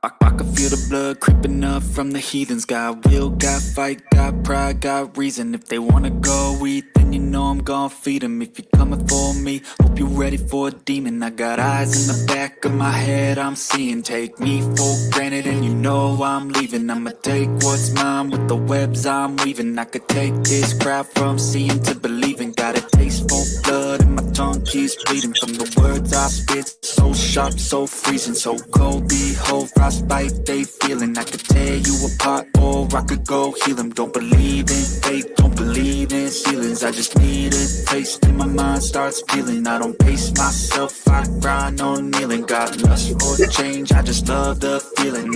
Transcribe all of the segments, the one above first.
I can feel the blood creeping up from the heathens. Got will, got fight, got pride, got reason. If they wanna go eat, then you know I'm gon' feed them. If you're coming for me, hope you're ready for a demon. I got eyes in the back of my head, I'm seeing. Take me for granted and you know I'm leaving. I'ma take what's mine with the webs I'm weaving. I could take this crowd from seeing to believing. Got a taste for blood and my tongue keeps bleeding from the words I spit. So sharp, so freezing, so cold. Behold, frostbite they feeling. I could tear you apart or I could go heal them. Don't believe in fate, don't believe in ceilings. I just need a taste and my mind starts feeling. I don't pace myself, I grind on kneeling. Got lust for change, I just love the feeling.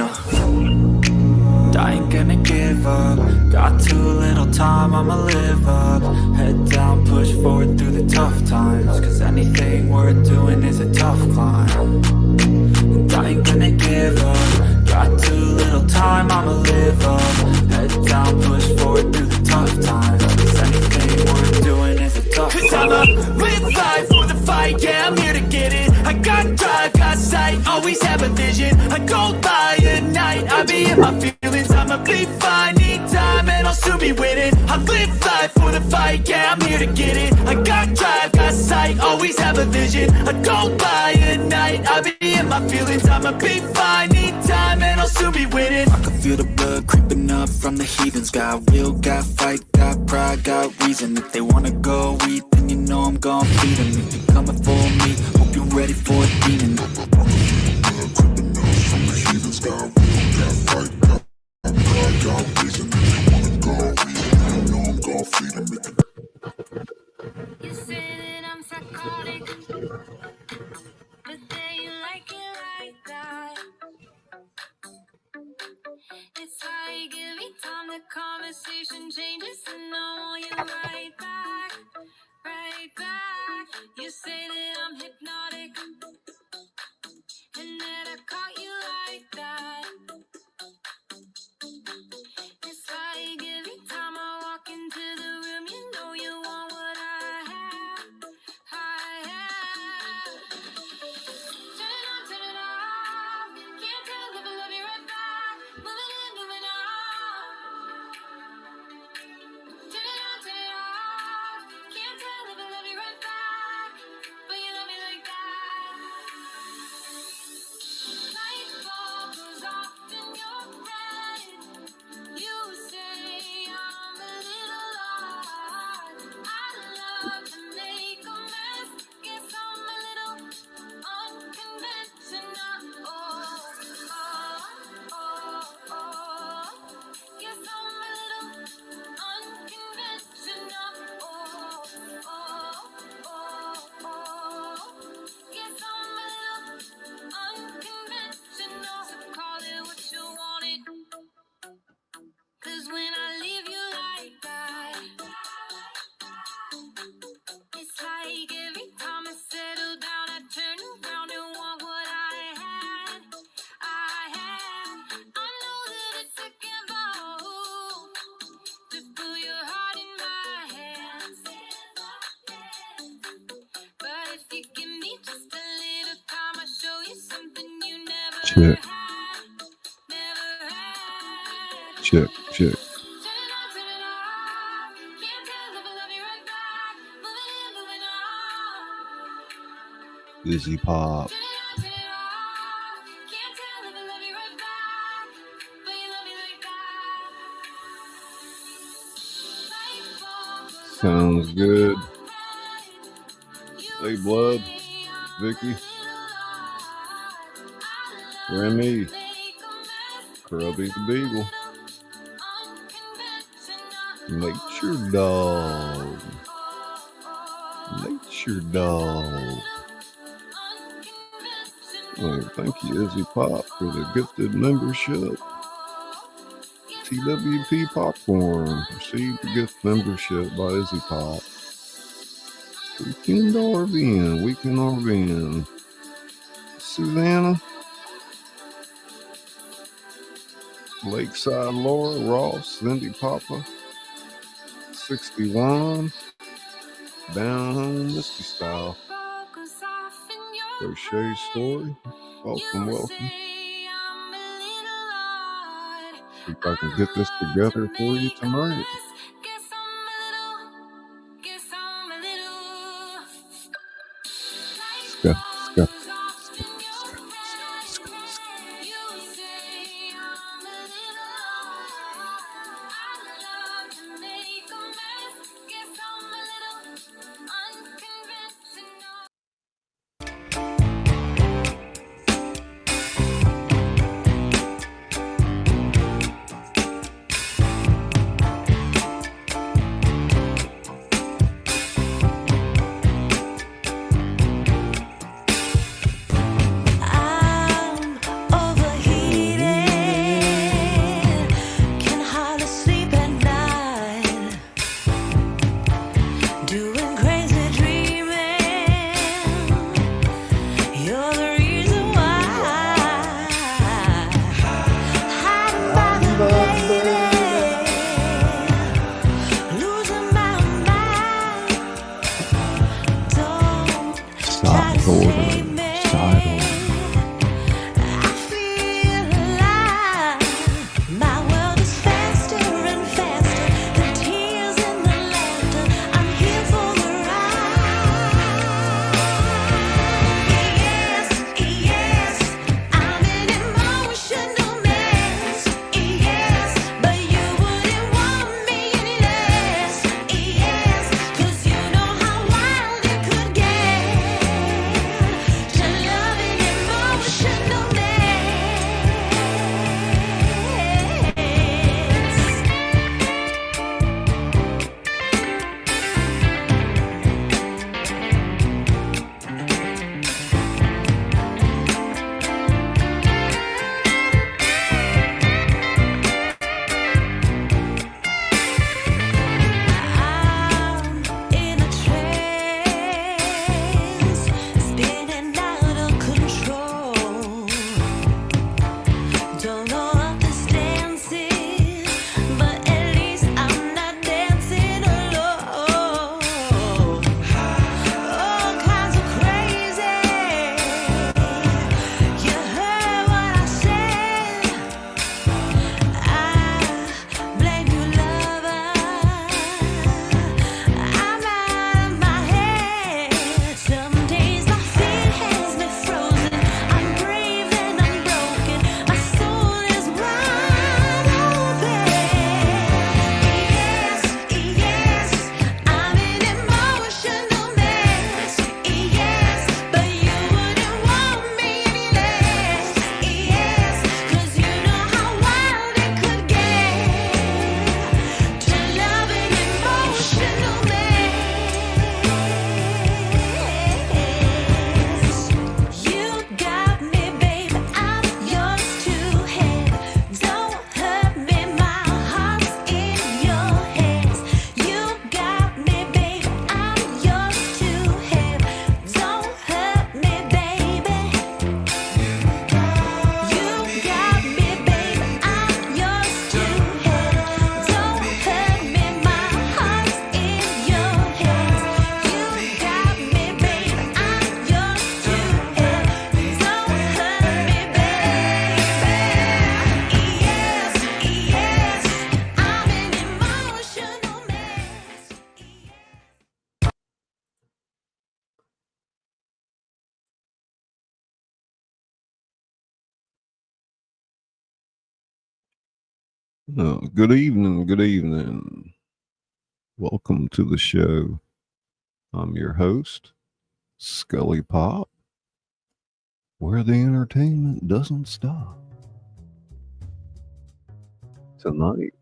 I ain't gonna give up. Got too little time, I'ma live up. Head down, push forward through the tough times. Cause anything worth doing is a tough climb. And I ain't gonna give up. Got too little time, I'ma live up. Head down, push forward through the tough times. Cause anything worth doing is a tough climb. Cause I'ma live life for the fight, yeah, I'm here to get it. I got drive, got sight, always have a vision. I go by at night, I be in my feelings. I'ma be fine, need time, and I'll soon be winning. I live life for the fight, yeah, I'm here to get it. I got drive, got sight, always have a vision. I go by at night, I be in my feelings. I'ma be fine, need time, and I'll soon be winning. I can feel the blood creeping up from the heathens. Got will, got fight, got pride, got reason. If they wanna go eat, then you know I'm gon' feed them. If you're coming for me, hope you're ready for a demon. You say that I'm psychotic, but then you like it like that. It's like every time the conversation changes, and I want you right back, right back. You say that I'm hypnotic, and that I caught you like that. It's like every time I walk into the room, you know you want what I have, I have. Turn it off, can't tell if I love you right back. Moving in, moving on. Turn it off, can't tell if I love you right back, but you love me like that. Light bulb goes off in your head. You say I'm a little odd. I love to make a mess. Guess I'm a little unconventional. Guess I'm a little unconventional. Guess I'm a little unconventional. So call it what you want it. Cause when I leave you like that, it's like every time I settle down, I turn around and want what I had, I had. I know that it's a gamble to put your heart in my hands, but if you give me just a little time, I'll show you something you never Check, had, never had. check, check. Izzy Pop. Sounds good. Hey, Blood, Vicky, Remy, Krubby the Beagle, Nature Dog, Nature Dog. Oh, thank you, Izzy Pop, for the gifted membership. TWP Popcorn received a gift membership by Izzy Pop. Weekend RVN. Susanna, Lakeside Laura, Ross, Cindy Papa, 61, Down Home Misty Style, Crochet Story, welcome. See if I can get this together for you tonight. Ska, ska, ska, ska, ska, ska. Side order, side order. Good evening, good evening. Welcome to the show. I'm your host, ScullyPop, where the entertainment doesn't stop. Tonight,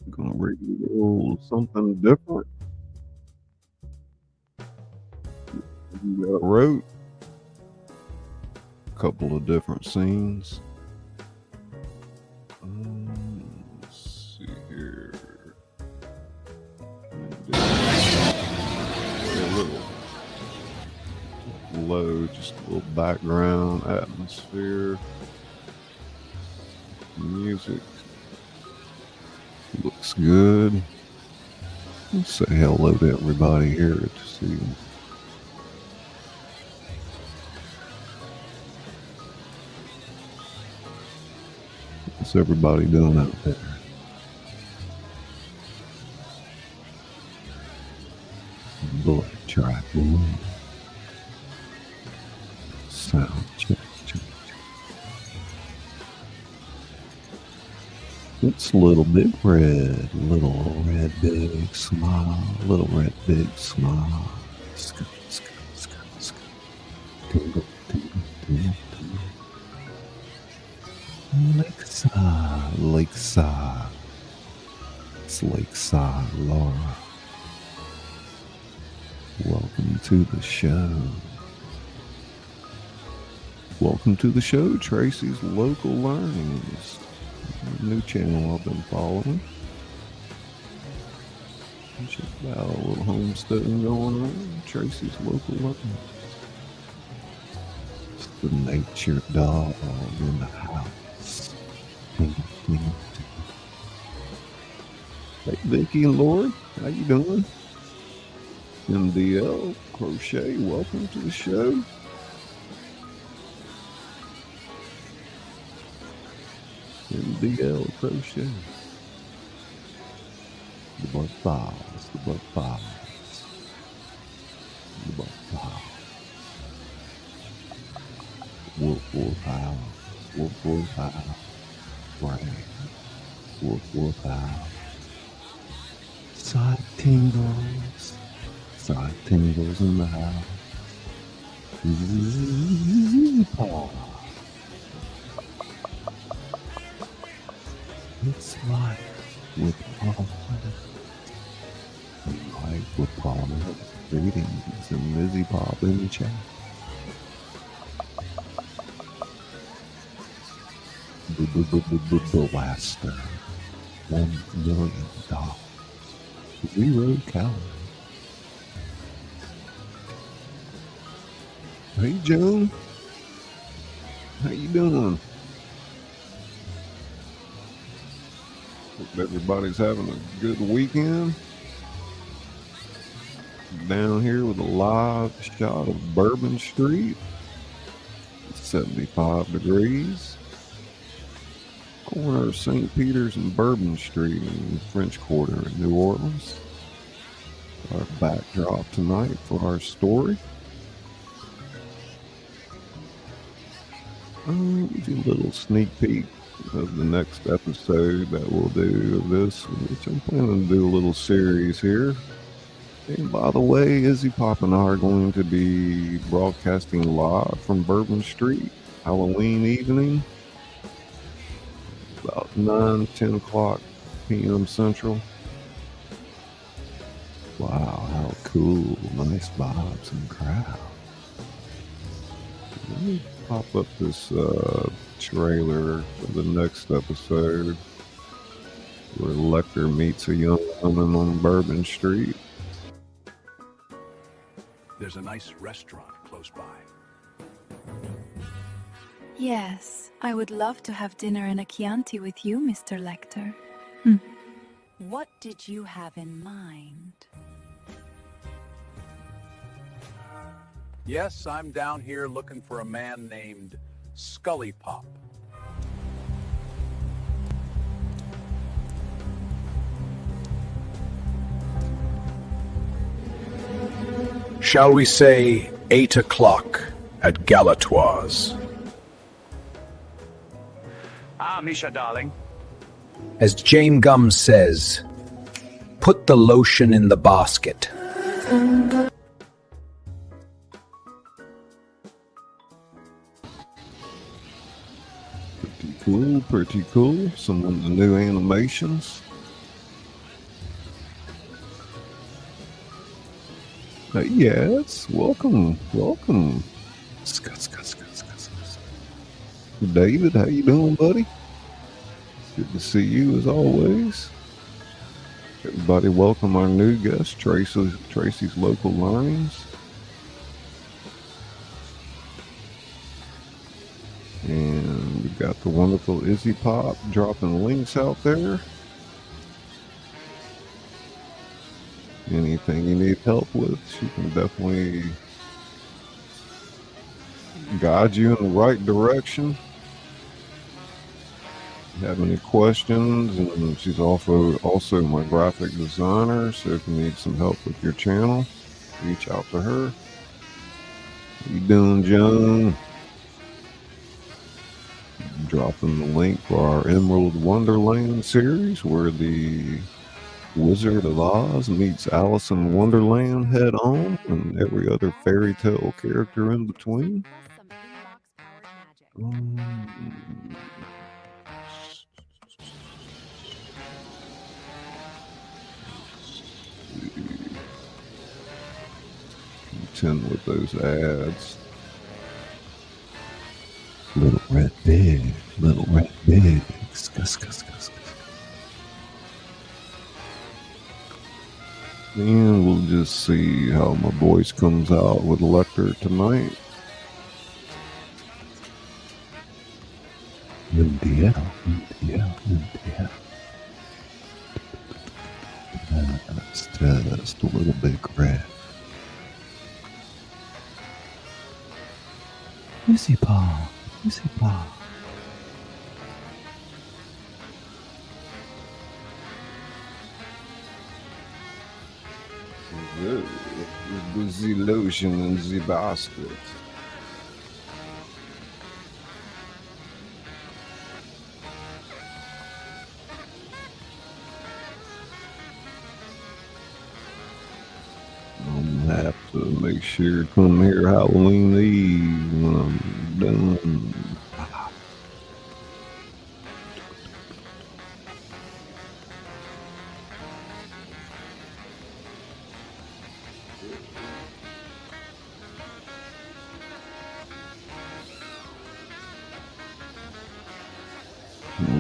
I'm going to read you a little something different. I wrote a couple of different scenes. Let's see here. A little low, just a little background atmosphere. Music looks good. Let's say hello to everybody here this evening. What's everybody doing out there? Blood track. Sound check. It's Little Big Red, Little Red Big Smile, Little Red Big Smile. Tingle, tingle, tingle, tingle. Lakeside. It's Lakeside, Laura. Welcome to the show. Welcome to the show, Tracy's Local Learnings. New channel I've been following. Check out a little homesteading going on. Tracy's Local Learnings. It's the nature dog in the house. Hey, Vicky and Lord, how you doing? MDL Crochet, welcome to the show. MDL Crochet. The Buck Files, the Buck Files. The Buck Files. Wolf House, Wolf House. Right. Wolf House. Side tingles in the house. It's like with Paul. Like with Paul. Greetings and Lizzie Pop in the chat. Blaster. $1 million. 0 calories. Hey Joan, how you doing? Hope everybody's having a good weekend. Down here with a live shot of Bourbon Street. It's 75 degrees. Corner of St. Peter's and Bourbon Street in the French Quarter in New Orleans. Our backdrop tonight for our story. Give you a little sneak peek of the next episode that we'll do of this, which I'm planning to do a little series here. And by the way, Izzy Pop and I are going to be broadcasting live from Bourbon Street Halloween evening, about 10 o'clock p.m. Central. Wow, how cool. Nice vibes and crowd. Let me pop up this trailer for the next episode where Lecter meets a young woman on Bourbon Street. There's a nice restaurant close by. Yes, I would love to have dinner in a Chianti with you, Mr. Lecter. What did you have in mind? Yes, I'm down here looking for a man named ScullyPop. Shall we say 8 o'clock at Galatoire's? Ah, Misha, darling. As Jane Gum says, put the lotion in the basket. Pretty cool. Some of the new animations. Yes, welcome. David, how you doing, buddy? Good to see you as always. Everybody, welcome our new guest, Tracy's Local Learnings. And we've got the wonderful Izzy Pop dropping links out there. Anything you need help with, she can definitely guide you in the right direction. have any questions, and she's also my graphic designer, so if you need some help with your channel, reach out to her. How you doing, Joan? Dropping the link for our Emerald Wonderland series, where the Wizard of Oz meets Alice in Wonderland head on, and every other fairy tale character in between. Contend with those ads. Little red pig, little red pig. Scuss, scuss, scuss, scuss. And we'll just see how my voice comes out with Lecter tonight. Yeah. That's just a little bit red. Lucy Paw, Lucy Paw. The lotion in the basket. I'm gonna have to make sure to come here Halloween Eve when I'm done.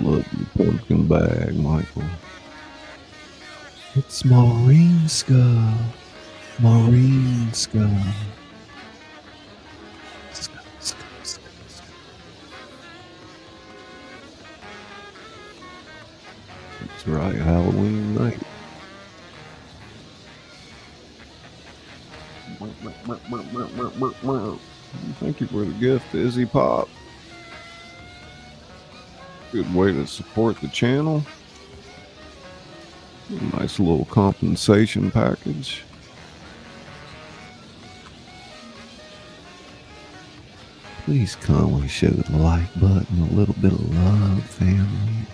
Look, the pumpkin bag, Michael. It's Maureen Skull. Maureen Skull. That's right, Halloween night. Thank you for the gift, Izzy Pop. Good way to support the channel. A nice little compensation package. Please kindly show the like button, a little bit of love, family.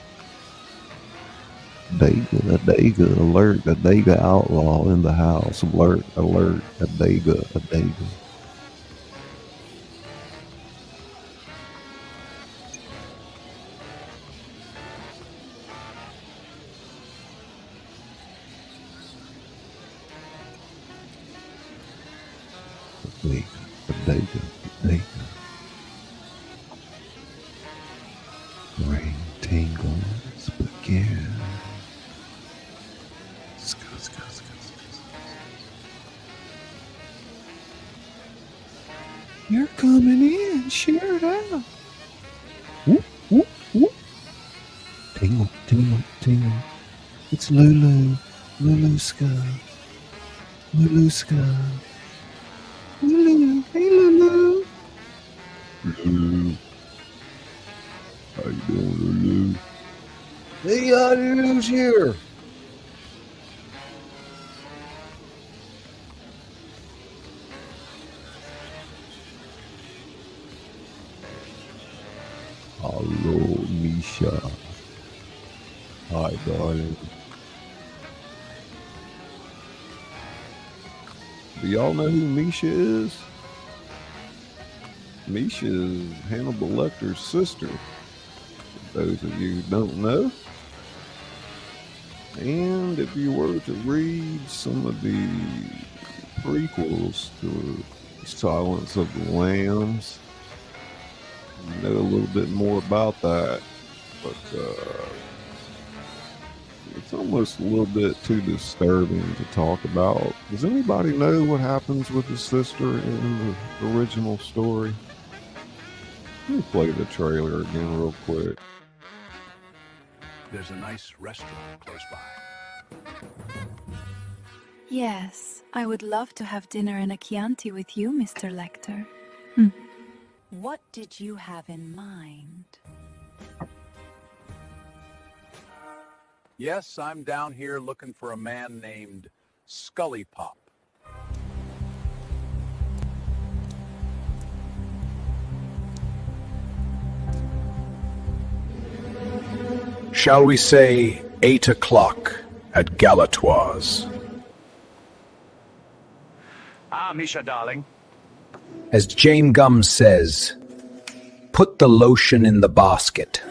Adega, alert, Adega outlaw in the house. Alert, Adega. Adega. Rain tingles begin. You're coming in, share it out. Whoop, whoop, whoop. Tingle, tingle, tingle. It's Lulu, Lulu Skull. Lulu Skull. Lulu, hey Lulu. Lulu. How you doing, Lulu? Hey, Lulu's here. Hello, Misha. Hi, darling. Do y'all know who Misha is? Misha is Hannibal Lecter's sister. For those of you who don't know. And if you were to read some of the prequels to Silence of the Lambs, you know a little bit more about that, but it's almost a little bit too disturbing to talk about. Does anybody know what happens with his sister in the original story? Let me play the trailer again real quick. There's a nice restaurant close by. Yes, I would love to have dinner in a Chianti with you, Mr. Lecter. What did you have in mind? Yes, I'm down here looking for a man named ScullyPop. Shall we say 8 o'clock at Galatoire's? Misha, darling. As Jane Gum says, put the lotion in the basket.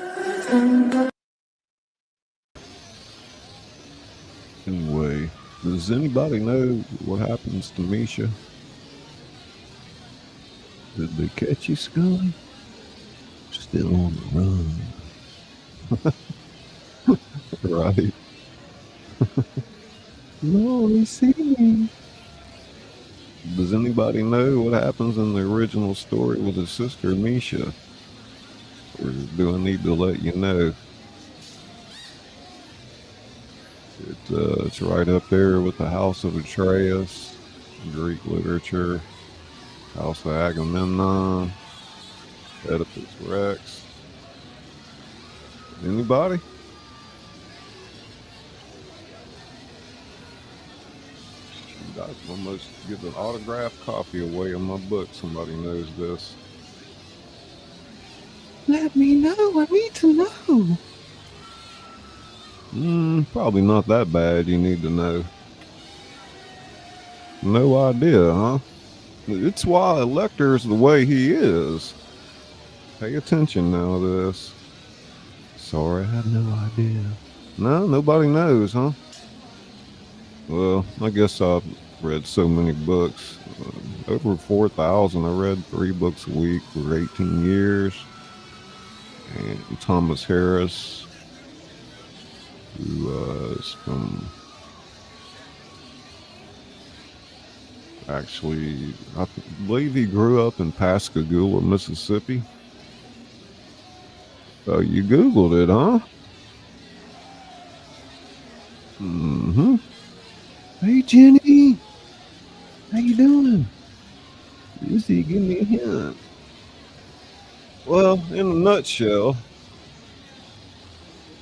Anyway, does anybody know what happens to Misha? Did they catch you, Scully? Still on the run. Right. No, they see me. Does anybody know what happens in the original story with his sister Misha? Or do I need to let you know? It's right up there with the House of Atreus, Greek literature, House of Agamemnon, Oedipus Rex. Anybody? I almost give an autographed copy away of my book. Somebody knows this. Let me know. I need to know. Probably not that bad. You need to know. No idea, huh? It's why Lecter is the way he is. Pay attention now to this. Sorry, I have no idea. No, nobody knows, huh? Well, I guess I've read so many books. Over 4,000. I read 3 books a week for 18 years. And Thomas Harris, who is from, actually, I believe he grew up in Pascagoula, Mississippi. Oh, you Googled it, huh? Mm-hmm. Hey, Jenny. How you doing? Izzy, give me a hint. Well, in a nutshell,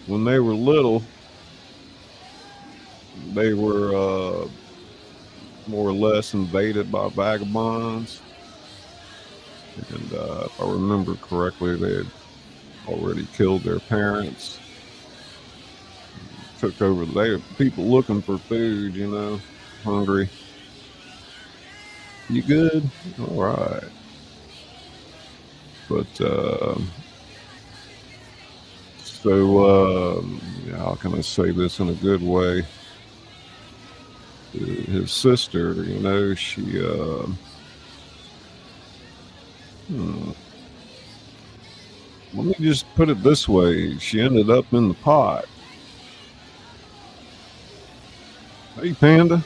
when they were little, they were more or less invaded by vagabonds. And if I remember correctly, they had already killed their parents. Took over. They were people looking for food, you know, hungry. You good? All right. But yeah, how can I say this in a good way? His sister, you know, she let me just put it this way: she ended up in the pot. Hey, Panda.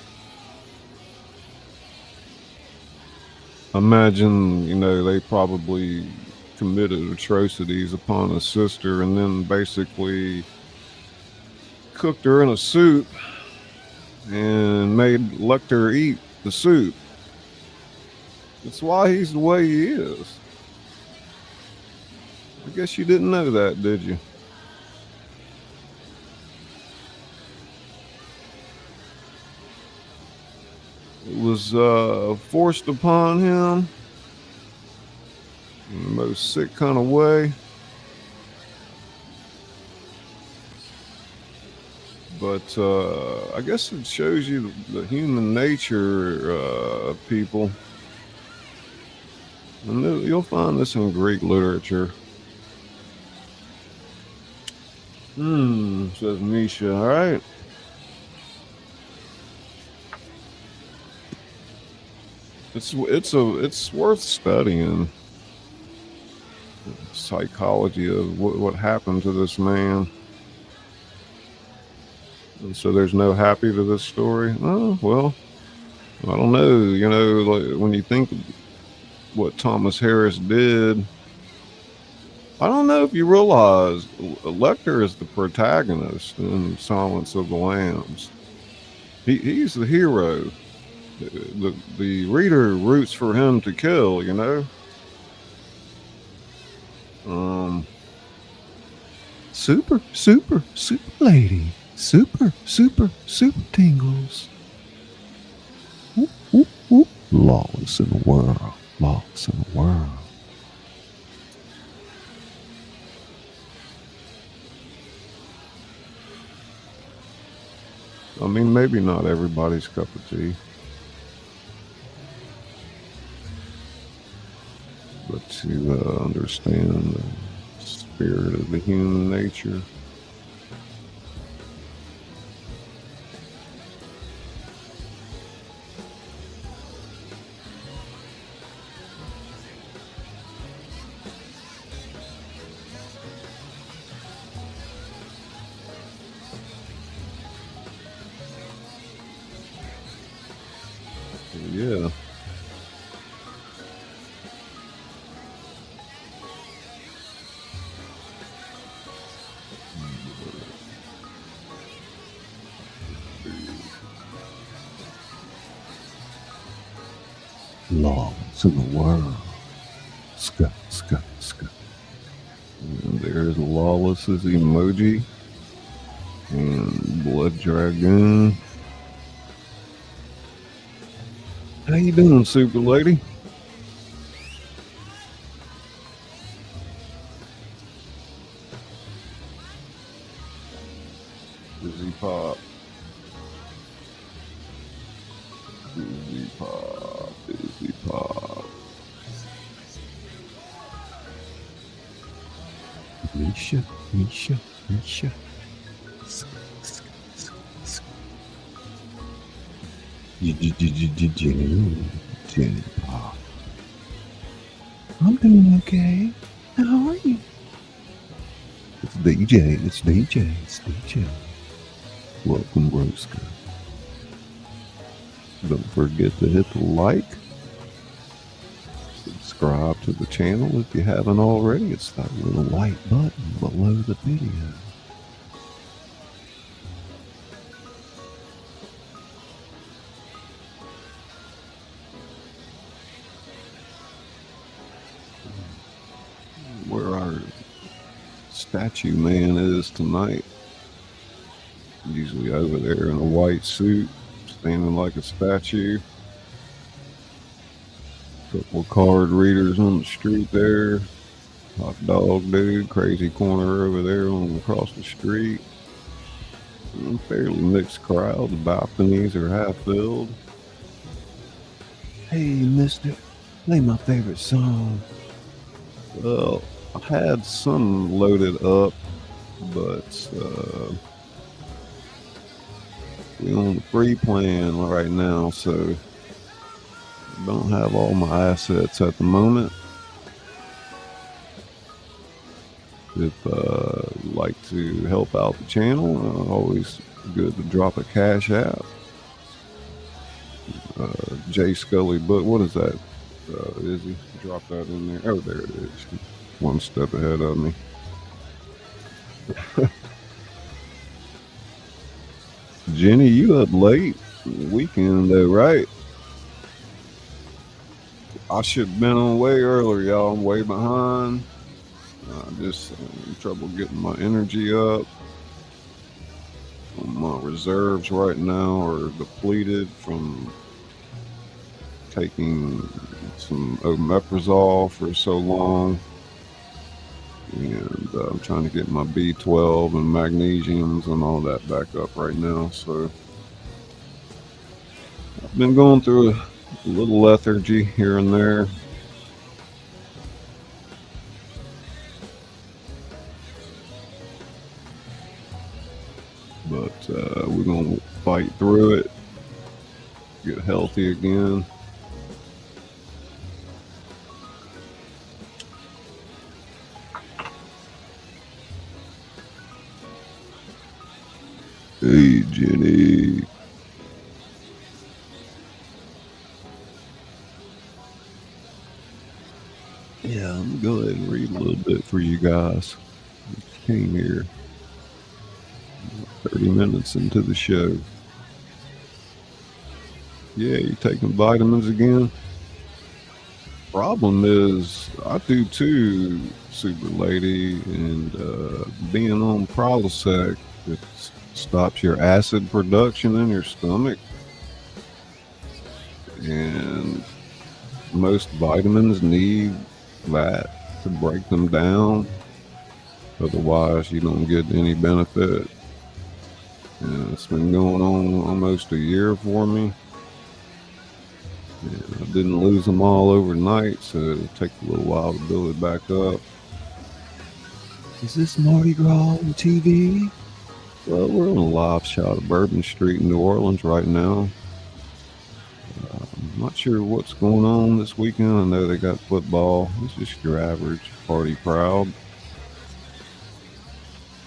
Imagine, you know, they probably committed atrocities upon his sister and then basically cooked her in a soup and made Lecter eat the soup. That's why he's the way he is. I guess you didn't know that, did you? It was forced upon him in the most sick kind of way. But I guess it shows you the human nature of people. And you'll find this in Greek literature. Says Misha, all right. It's worth studying. Psychology of what happened to this man. And so there's no happy to this story. Oh, well, I don't know. You know, like when you think what Thomas Harris did, I don't know if you realize Lecter is the protagonist in Silence of the Lambs. He's the hero. The reader roots for him to kill, you know. Super lady. Super tingles. Whoop, whoop, whoop. Lawless in the world. Lawless in the world. I mean, maybe not everybody's cup of tea. But to understand the spirit of the human nature. Yeah. Laws in the world. Scut. And there's Lawless's emoji. And Blood Dragoon. How you doing, Super Lady? Busy Pop. Busy Pop. Busy Pop. Misha. Jenny Pop. I'm doing okay. How are you? It's DJ. Welcome, Broska. Don't forget to hit the like. Subscribe to the channel if you haven't already. It's that little white button below the video. Where our statue man is tonight. Usually over there in a white suit, standing like a statue. Couple card readers on the street there. Hot dog dude, crazy corner over there on across the street. Fairly mixed crowd. The balconies are half filled. Hey, mister, play my favorite song. Well, I had some loaded up, but we're on the free plan right now, so I don't have all my assets at the moment. If you'd like to help out the channel, always good to drop a cash app. J Scully, but what is that? Izzy, drop that in there. Oh, there it is. One step ahead of me. Jenny, you up late? Weekend though, right? I should have been on way earlier, y'all. I'm way behind. Just in trouble getting my energy up. My reserves right now are depleted from taking some omeprazole for so long. And I'm trying to get my B12 and magnesiums and all that back up right now. So I've been going through a little lethargy here and there. But we're going to fight through it, get healthy again. Hey, Jenny. Yeah, I'm going to go ahead and read a little bit for you guys. I came here 30 minutes into the show. Yeah, you taking vitamins again? Problem is, I do too, Super Lady, and being on Prilosec, it's stops your acid production in your stomach, and most vitamins need that to break them down. Otherwise, you don't get any benefit. And it's been going on almost a year for me. And I didn't lose them all overnight, so it'll take a little while to build it back up. Is this Mardi Gras on TV? Well, we're on a live shot of Bourbon Street in New Orleans right now. I'm not sure what's going on this weekend. I know they got football. It's just your average party crowd.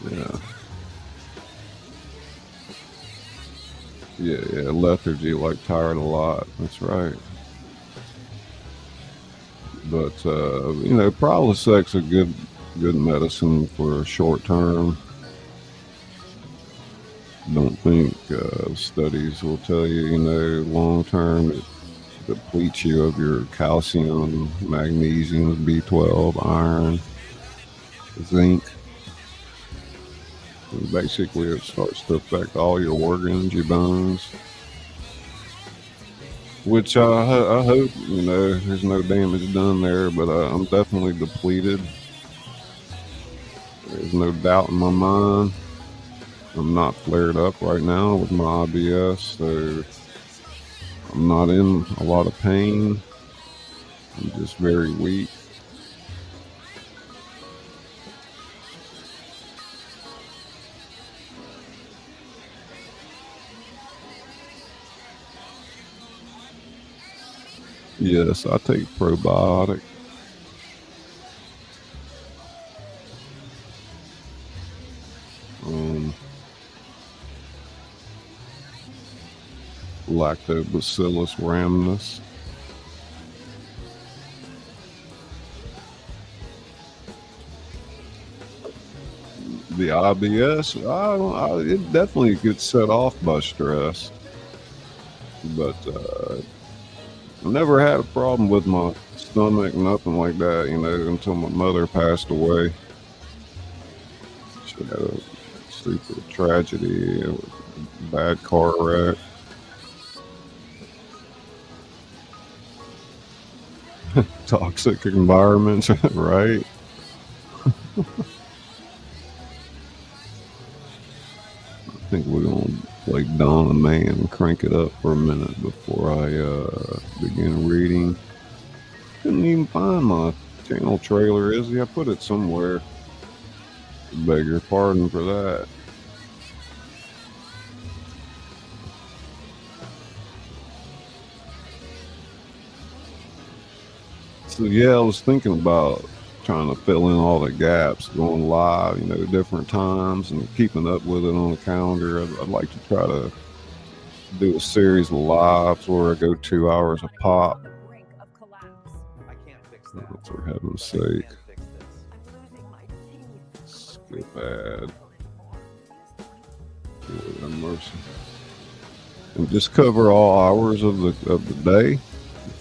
Yeah. Yeah, lethargy, like tired a lot. That's right. But, Prilosec's a good medicine for short term. Don't think studies will tell you, long term it depletes you of your calcium, magnesium, B12, iron, zinc. And basically, it starts to affect all your organs, your bones. Which I hope, there's no damage done there, but I'm definitely depleted. There's no doubt in my mind. I'm not flared up right now with my IBS, so I'm not in a lot of pain. I'm just very weak. Yes, I take probiotic. Lactobacillus rhamnus. The IBS, it definitely gets set off by stress, but I never had a problem with my stomach, nothing like that, until my mother passed away. She had a super tragedy, a bad car wreck. Toxic environments, right? I think we're going to play Donna Mae and crank it up for a minute before I begin reading. Couldn't even find my channel trailer, Izzy. I put it somewhere. Beg your pardon for that. So yeah, I was thinking about trying to fill in all the gaps, going live, different times, and keeping up with it on the calendar. I'd like to try to do a series of lives where I go 2 hours a pop. For heaven's sake. Skip ad. Lord have mercy. And just cover all hours of the day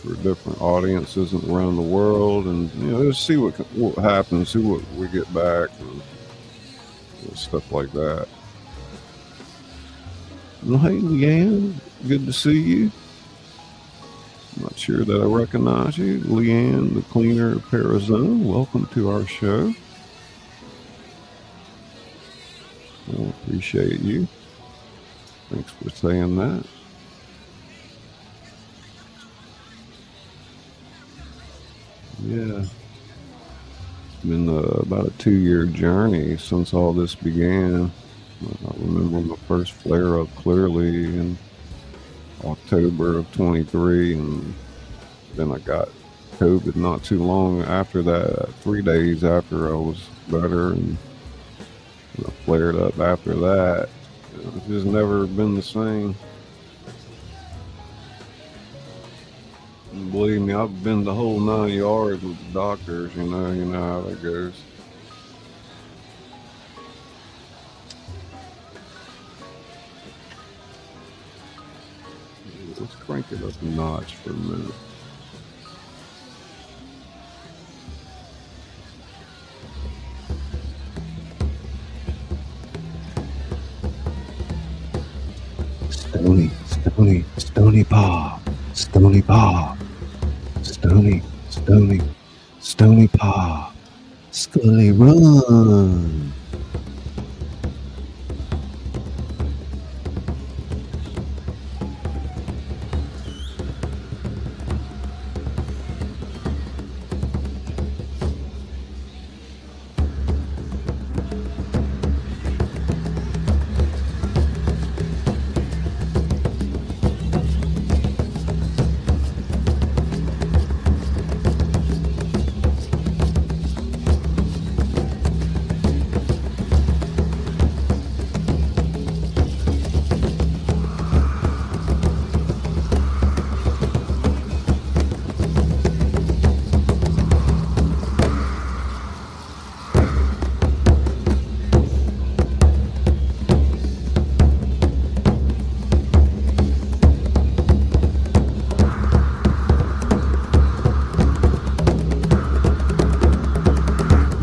for different audiences around the world, and just see what happens, see what we get back, and stuff like that. Well, hey, Leanne, good to see you. Not sure that I recognize you. Leanne, the cleaner of Parazone, welcome to our show. I appreciate you. Thanks for saying that. Yeah. It's been about a 2-year journey since all this began. I remember my first flare-up clearly in October of 23, and then I got COVID not too long after that, 3 days after I was better, and I flared up after that. It's just never been the same. And believe me, I've been the whole 9 yards with the doctors, you know how that goes. Let's crank it up a notch for a minute. Stony Pop, Stony Pop, Stony Pop, Scully run.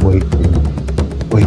Wait, wait.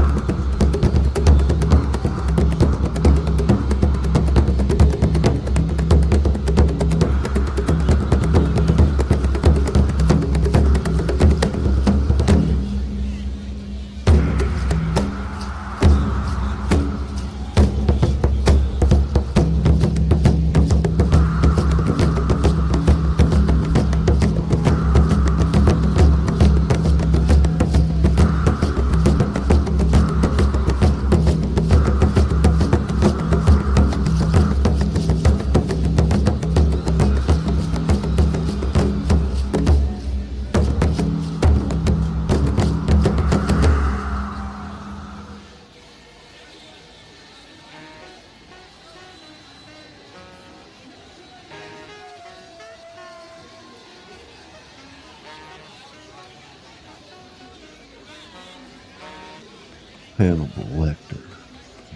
Hannibal Lecter,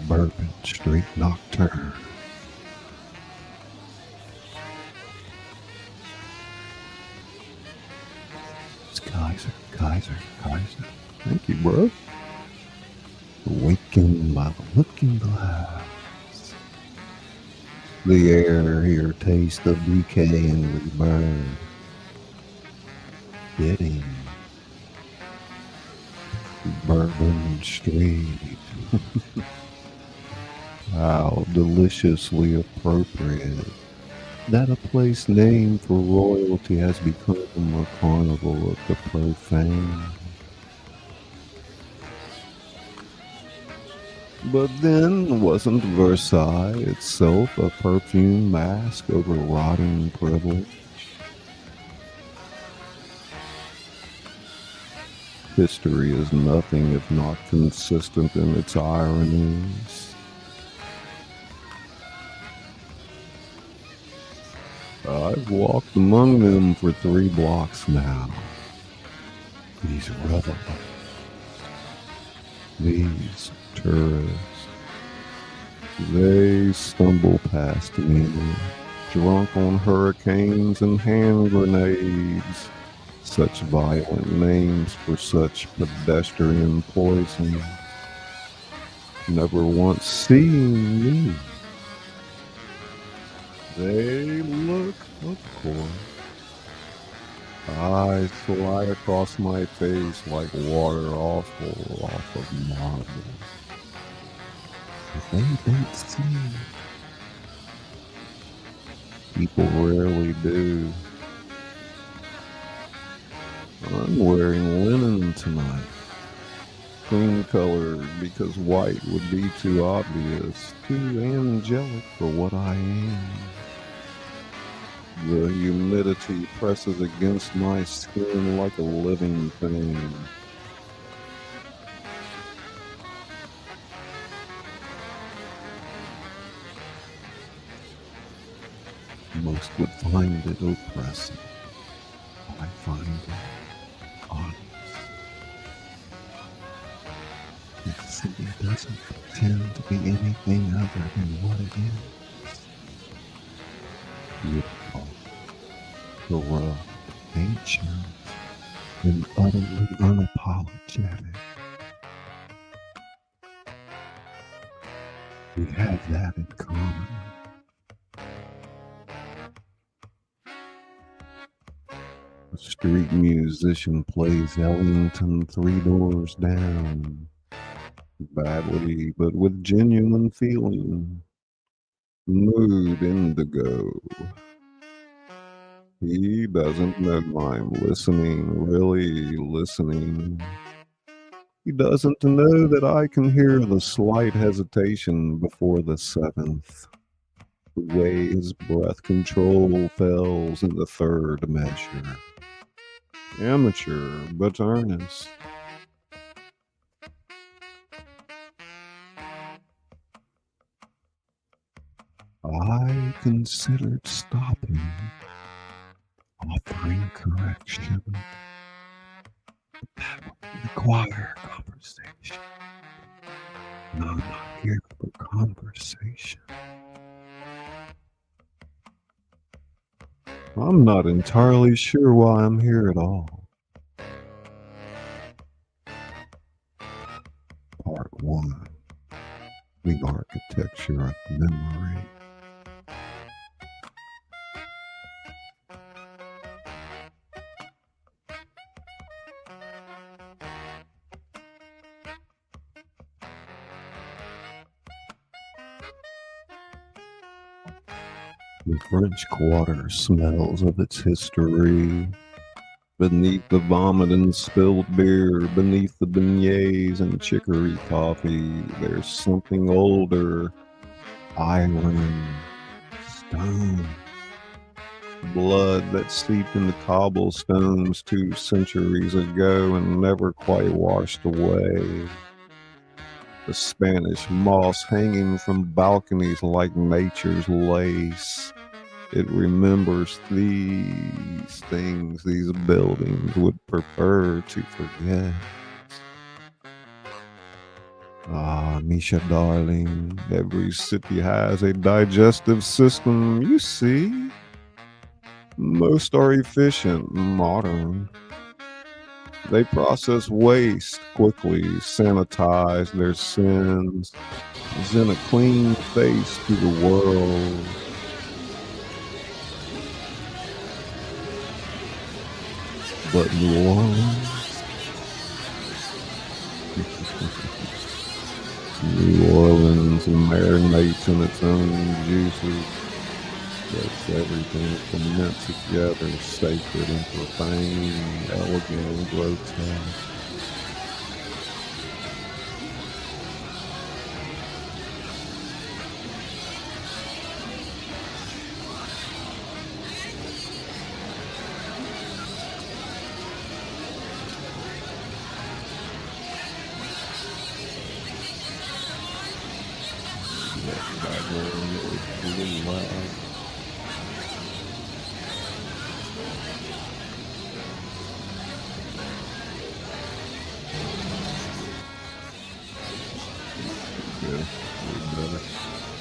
Bourbon Street Nocturne. It's Kaiser. Thank you, bro. Awakened by the looking glass. The air here tastes of decay and rebirth. Getting Bourbon Street. How deliciously appropriate that a place named for royalty has become a carnival of the profane. But then, wasn't Versailles itself a perfume mask over rotting privilege? History is nothing if not consistent in its ironies. I've walked among them for 3 blocks now. These revelers, these tourists, they stumble past me, drunk on hurricanes and hand grenades. Such violent names for such pedestrian poison. Never once seeing me. They look, of course. Eyes fly across my face like water off of marble. But they don't see. People rarely do. I'm wearing linen tonight. Cream colored because white would be too obvious, too angelic for what I am. The humidity presses against my skin like a living thing. Most would find it oppressive. I find it honest. The city doesn't pretend to be anything other than what it is. Beautiful, corrupt, ancient, and utterly unapologetic. We have that in common. Street musician plays Ellington 3 doors down. Badly, but with genuine feeling. Mood indigo. He doesn't know I'm listening, really listening. He doesn't know that I can hear the slight hesitation before the seventh. The way his breath control fails in the third measure. Amateur, but earnest. I considered stopping, offering correction, but that would require conversation. No, I'm not here for conversation. I'm not entirely sure why I'm here at all. Part 1. The architecture of memory. The French Quarter smells of its history. Beneath the vomit and spilled beer, beneath the beignets and chicory coffee, there's something older. Iron, stone, blood that seeped in the cobblestones 2 centuries ago and never quite washed away. The Spanish moss hanging from balconies like nature's lace. It remembers these things these buildings would prefer to forget. Ah, Misha darling, every city has a digestive system, you see. Most are efficient, modern. They process waste quickly, sanitize their sins, present a clean face to the world. But New Orleans, New Orleans marinates in its own juices, lets everything ferment together, sacred and profane, elegant and grotesque.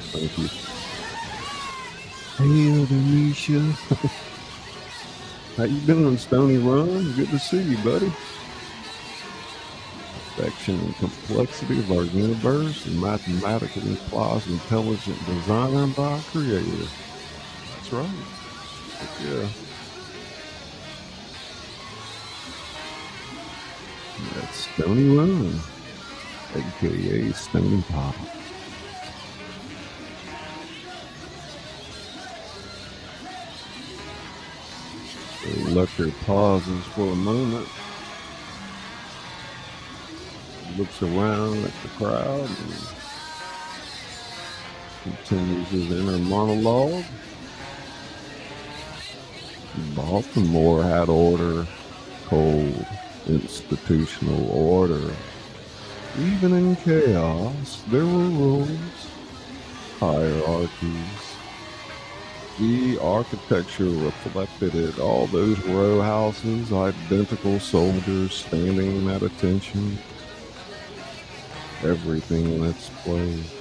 Thank you. Hey, Denisha. How you doing, Stony Run? Good to see you, buddy. Perfection and complexity of our universe and mathematically implies intelligent design by a creator. That's right. Yeah. That's Stony Run, aka ScullyPop. The lecturer pauses for a moment, looks around at the crowd, and continues his inner monologue. Baltimore had order, cold, institutional order. Even in chaos, there were rules, hierarchies. The architecture reflected it. All those row houses, identical soldiers standing at attention. Everything in its place.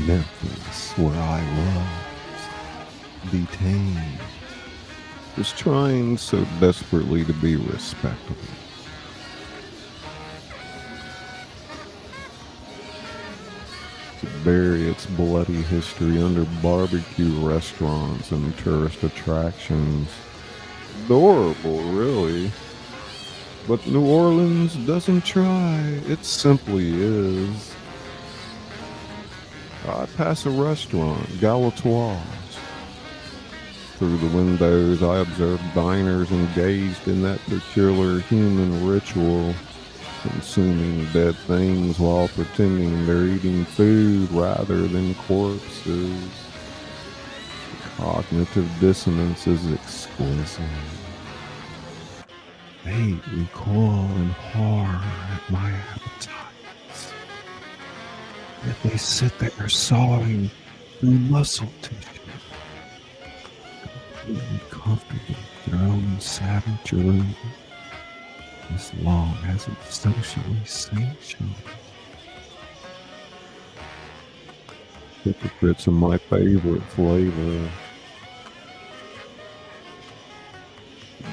Memphis, where I was detained, was trying so desperately to be respectable. To bury its bloody history under barbecue restaurants and tourist attractions. Adorable, really. But New Orleans doesn't try. It simply is. I pass a restaurant, Galatoire's. Through the windows, I observe diners engaged in that peculiar human ritual, consuming dead things while pretending they're eating food rather than corpses. The cognitive dissonance is exquisite. They recoil in horror at my appetites. Yet they sit there sawing through muscle tissue, completely comfortable with their own savagery, as long as it's socially sanctioned. Hypocrites are my favorite flavor.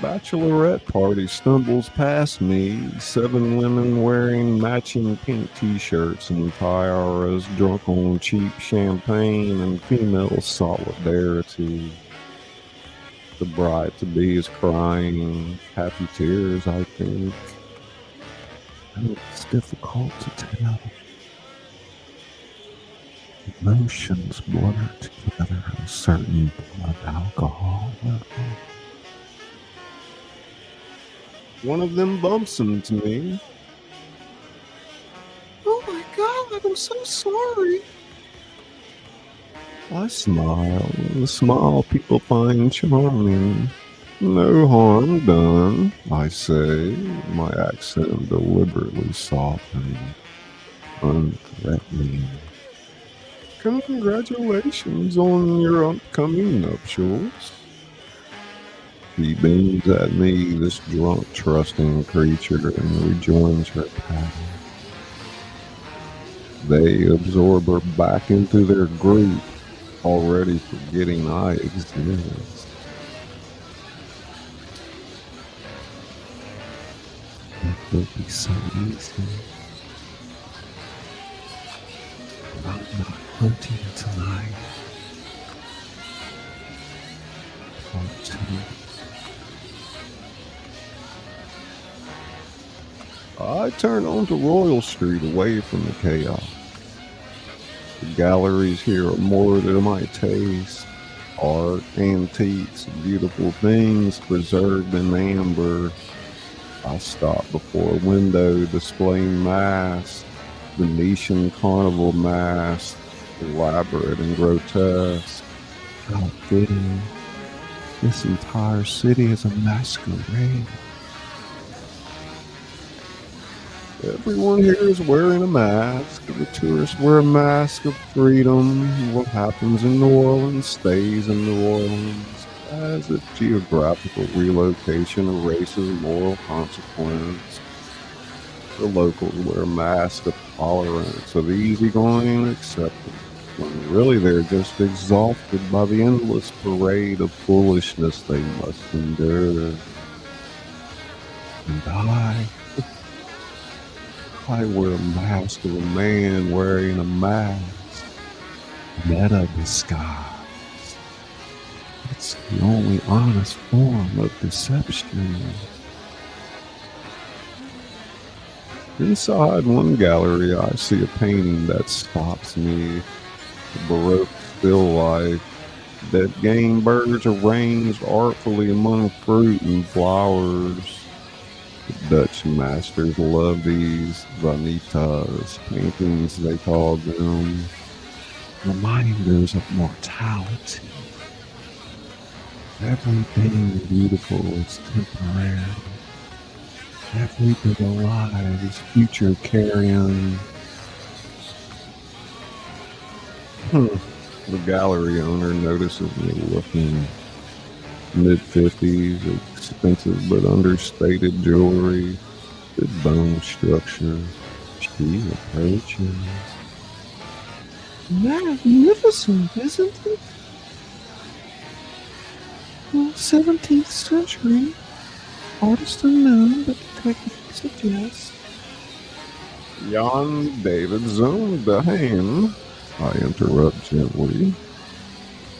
Bachelorette party stumbles past me, 7 women wearing matching pink t-shirts and tiaras, drunk on cheap champagne and female solidarity. The bride-to-be is crying, happy tears, I think. And it's difficult to tell. Emotions blur together at a certain blood alcohol level. One of them bumps into me. Oh my God, I'm so sorry. I smile, the smile people find charming. No harm done, I say, my accent deliberately softened, unthreatening. Congratulations on your upcoming nuptials. He beams at me, this drunk, trusting creature, and rejoins her paddle. They absorb her back into their group, already forgetting I exist. It will be so easy. But I'm not hunting tonight. Part 2. I turn onto Royal Street away from the chaos. The galleries here are more to my taste. Art, antiques, beautiful things preserved in amber. I stop before a window displaying masks, Venetian carnival masks, elaborate and grotesque. How fitting. This entire city is a masquerade. Everyone here is wearing a mask. The tourists wear a mask of freedom. What happens in New Orleans stays in New Orleans, as if geographical relocation erases moral consequence. The locals wear a mask of tolerance, of easygoing acceptance, when really they're just exhausted by the endless parade of foolishness they must endure. And I wear a mask of a man wearing a mask. Meta disguise. It's the only honest form of deception. Inside one gallery, I see a painting that stops me. A Baroque still life. Dead game birds arranged artfully among fruit and flowers. The Dutch masters love these vanitas, paintings they call them, reminders of mortality. Everything beautiful is temporary. Everything alive is future carrying. The gallery owner notices me looking. Mid-50s, expensive but understated jewelry, good bone structure. She approaches. Magnificent, isn't it? Well, 17th century. Artist unknown, but detective suggests. Jan David Zonderheim, I interrupt gently.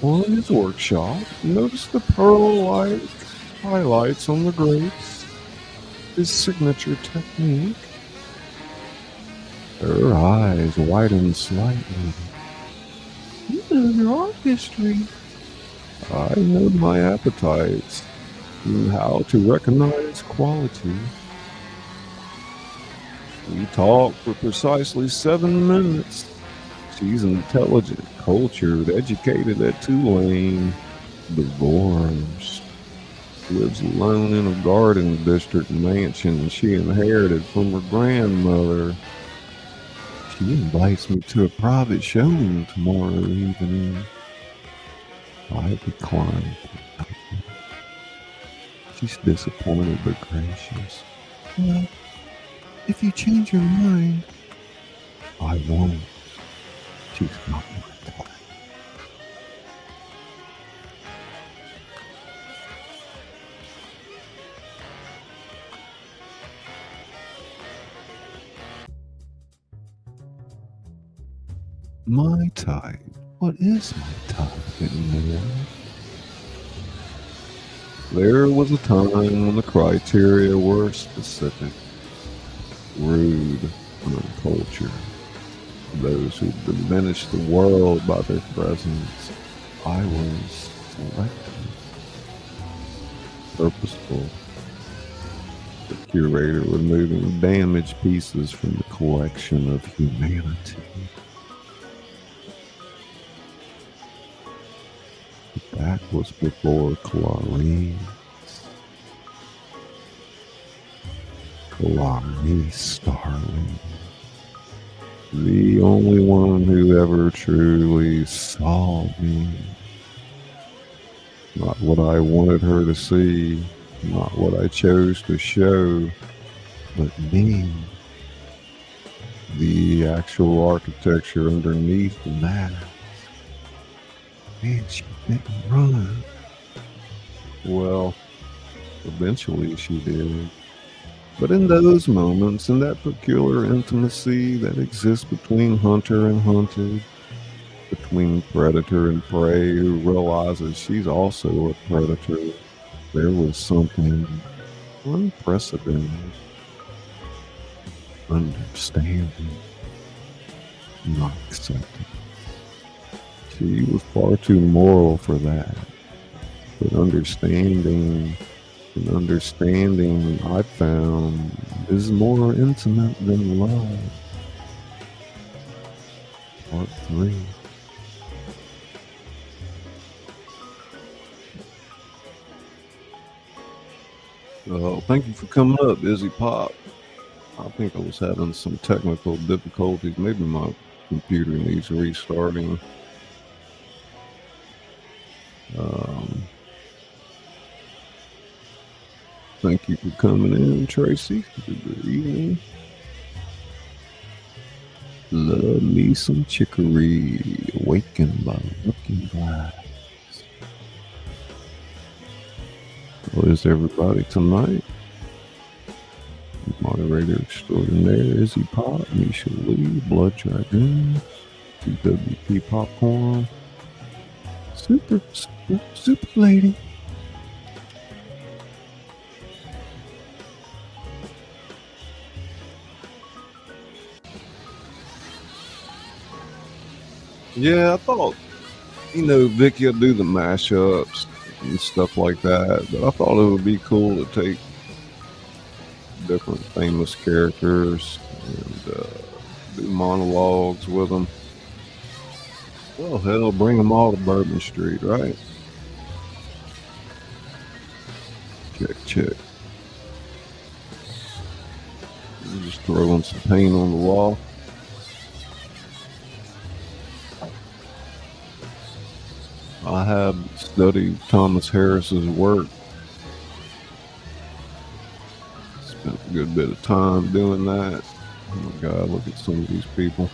On his workshop, notice the pearl-like highlights on the grapes. His signature technique. Her eyes widen slightly. You know your art history. I know my appetites and how to recognize quality. We talk for precisely 7 minutes. She's intelligent, cultured, educated at Tulane, divorced, lives alone in a garden district mansion she inherited from her grandmother. She invites me to a private showing tomorrow evening. I decline. She's disappointed but gracious. Well, if you change your mind, I won't. She's not my type. My type? What is my type anymore? There was a time when the criteria were specific. Rude, uncultured. Those who diminished the world by their presence. I was selective. Purposeful. The curator removing damaged pieces from the collection of humanity. That was before Clarice. Clarice, darling. The only one who ever truly saw me. Not what I wanted her to see, not what I chose to show, but me. The actual architecture underneath the mask. Man, she didn't run. Well, eventually she did. But in those moments, in that peculiar intimacy that exists between hunter and hunted, between predator and prey who realizes she's also a predator, there was something unprecedented, understanding, not accepting. She was far too moral for that, but understanding I found is more intimate than love. Part 3. Thank you for coming up, Izzy Pop. I think I was having some technical difficulties. Maybe my computer needs restarting. Thank you for coming in, Tracy. Good evening. Love me some chicory. Awakened by looking glass. How is everybody tonight? Moderator extraordinaire, Izzy Pop, Misha Lee, Blood Dragoon, TWP Popcorn, Super Lady. Yeah, I thought, Vicky will do the mashups and stuff like that, but I thought it would be cool to take different famous characters and do monologues with them. Well, hell, bring them all to Bourbon Street, right? Check. I'm just throwing some paint on the wall. I have studied Thomas Harris's work. Spent a good bit of time doing that. Oh my God, look at some of these people.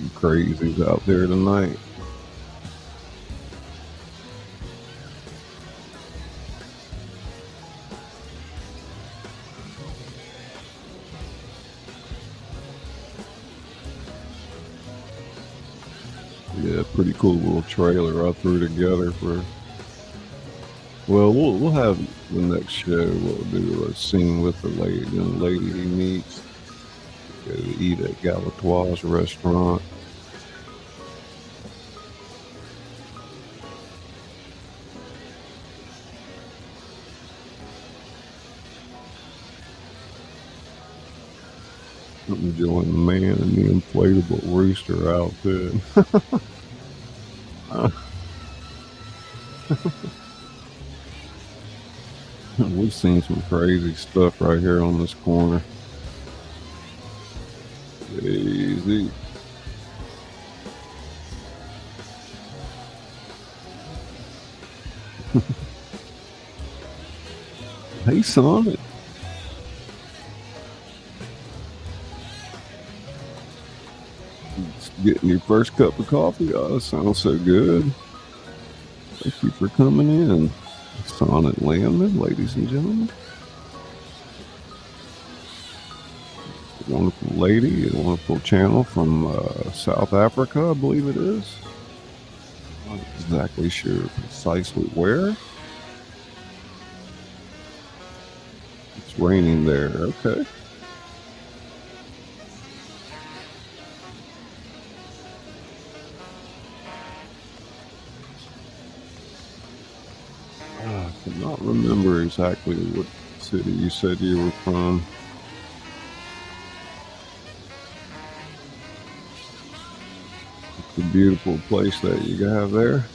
some crazies out there tonight. Yeah, pretty cool little trailer I threw together for. Well, we'll have the next show. We'll do a scene with the young lady he meets. Go to eat at Galatoire's restaurant. I'm enjoying the man in the inflatable rooster outfit. We've seen some crazy stuff right here on this corner. Easy. Hey, Sonic. Getting your first cup of coffee? Oh, that sounds so good. Thank you for coming in, Sonnet Landman, ladies and gentlemen. A wonderful lady, a wonderful channel from South Africa, I believe it is. Not exactly sure precisely where. It's raining there, okay. I cannot remember exactly what city you said you were from. It's a beautiful place that you have there.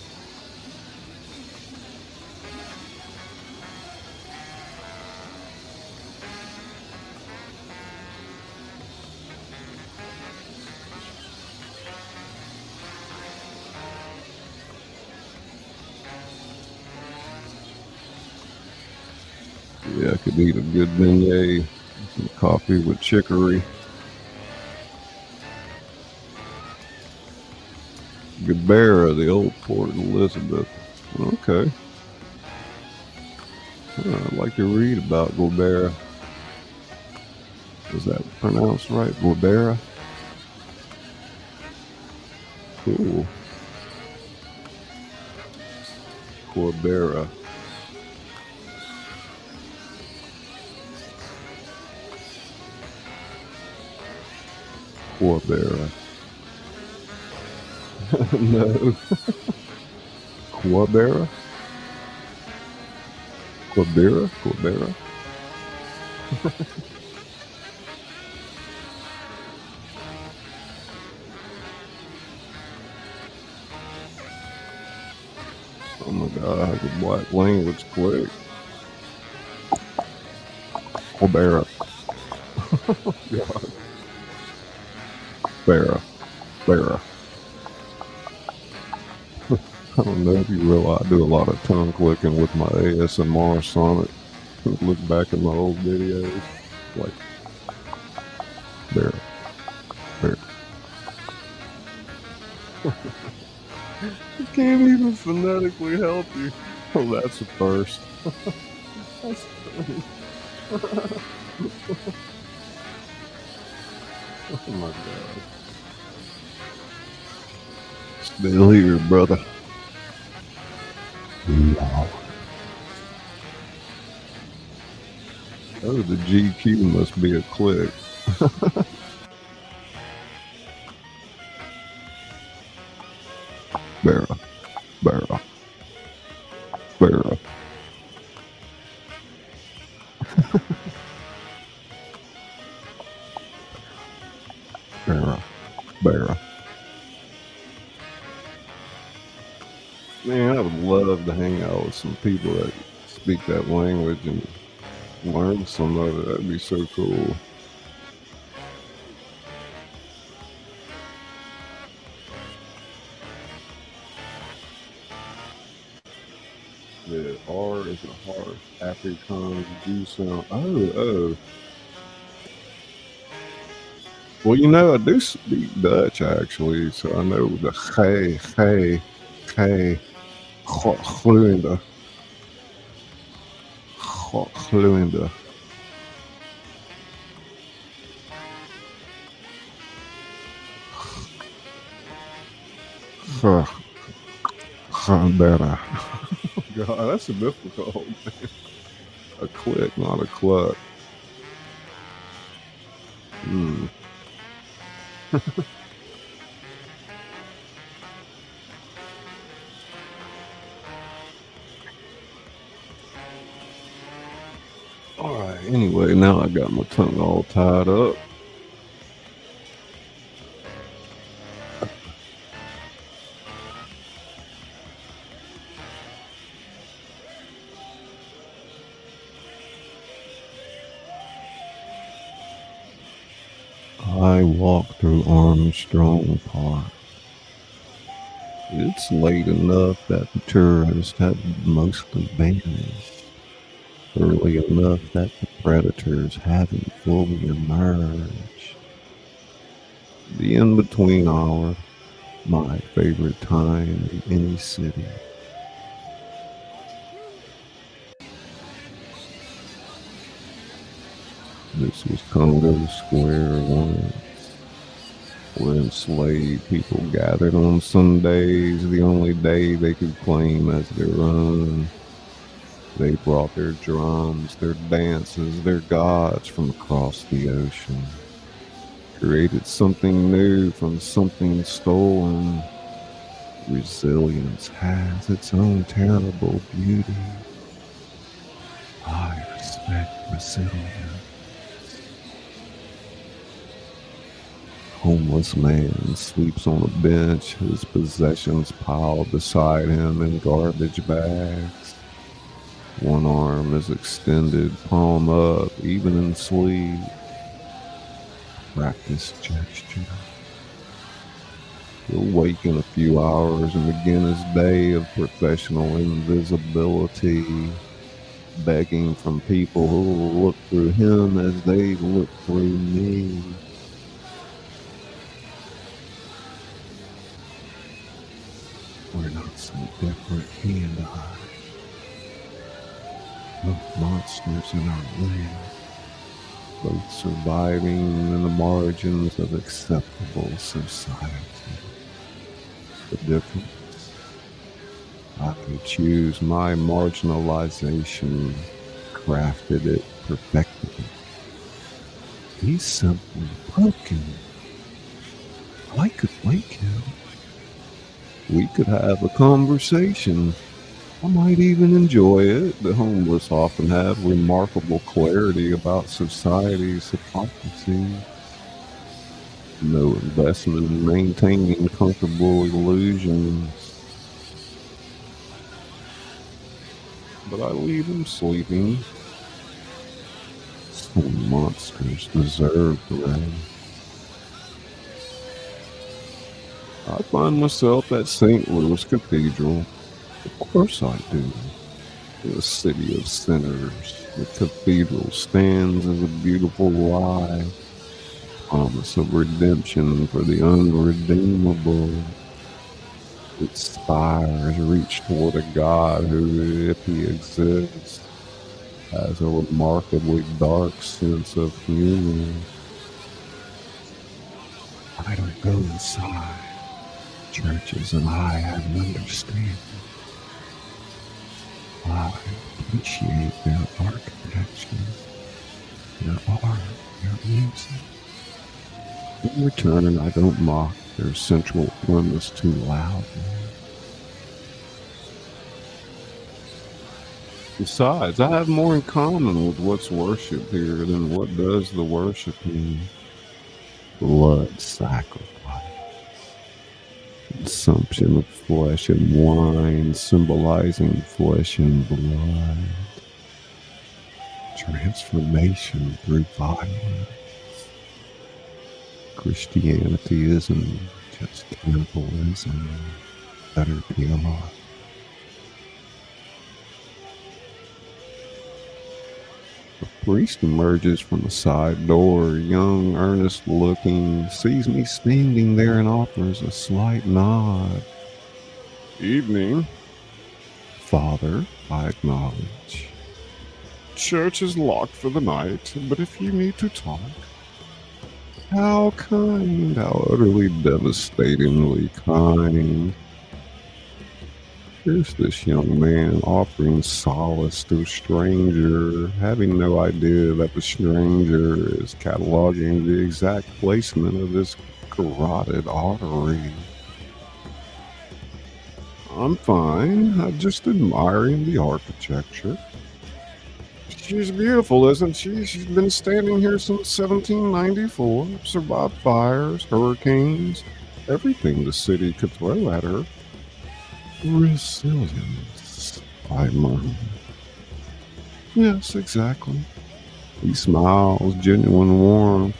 Yeah, I could eat a good beignet, some coffee with chicory. Gabera, the old Port Elizabeth. Okay. I'd like to read about Gabera. Is that pronounced right? Gabera? Cool. Corbera. Corbera. No. Corbera? Corbera? Corbera? Oh my god, the black language quick. Corbera. God. Barra. Barra. I don't know if you realize I do a lot of tongue clicking with my ASMR Sonic. Look back at my old videos. Like, Barra. Barra. I can't even phonetically help you. Oh, that's a first. That's funny. Oh my god. Still here, brother. No. Oh, the GQ must be a click. Barra. Barra. Barra. Barra. Barra. Man, I would love to hang out with some people that speak that language and learn some of it. That'd be so cool. Yeah, R is a harsh Afrikaans G sound. Oh. Well, I do speak Dutch actually, so I know the hey, gloeiende, gloeiende. Better. God, that's a difficult. A click, not a cluck. Hmm. All right. Anyway, now I got my tongue all tied up. I walk through Armstrong Park. It's late enough that the tourists have mostly vanished. Early enough that the predators haven't fully emerged. The in-between hour, my favorite time in any city. This was Congo Square once, where enslaved people gathered on Sundays, the only day they could claim as their own. They brought their drums, their dances, their gods from across the ocean. Created something new from something stolen. Resilience has its own terrible beauty. I respect resilience. Homeless man sleeps on a bench, his possessions piled beside him in garbage bags. One arm is extended, palm up, even in sleep. Practice gesture. He'll wake in a few hours and begin his day of professional invisibility, begging from people who will look through him as they look through me. We're not so different, he and I. Both monsters in our land, both surviving in the margins of acceptable society. The difference? I choose my marginalization, crafted it, perfected it. He's simply broken. I could wake him. We could have a conversation. I might even enjoy it. The homeless often have remarkable clarity about society's hypocrisy. No investment in maintaining comfortable illusions. But I leave them sleeping. Some monsters deserve the rain. I find myself at St. Louis Cathedral. Of course I do. The city of sinners. The cathedral stands as a beautiful lie. Promise of redemption for the unredeemable. Its spires reach toward a God who, if he exists, has a remarkably dark sense of humor. I don't go inside. Churches and I have an understanding. I appreciate their architecture, their art, their music. In return, I don't mock their central premise too loudly. Besides, I have more in common with what's worshipped here than what does the worshiping. Blood sacrifice. Consumption of flesh and wine, symbolizing flesh and blood. Transformation through violence. Christianity isn't just cannibalism. Better PR. priest emerges from the side door, young, earnest looking, sees me standing there and offers a slight nod. Evening, Father, I acknowledge. Church is locked for the night, but if you need to talk, how kind, how utterly devastatingly kind. Here's this young man offering solace to a stranger, having no idea that the stranger is cataloging the exact placement of this carotid artery. I'm fine. I'm just admiring the architecture. She's beautiful, isn't she? She's been standing here since 1794, survived fires, hurricanes, everything the city could throw at her. Resilience, I murmur. Yes, exactly. He smiles, genuine warmth.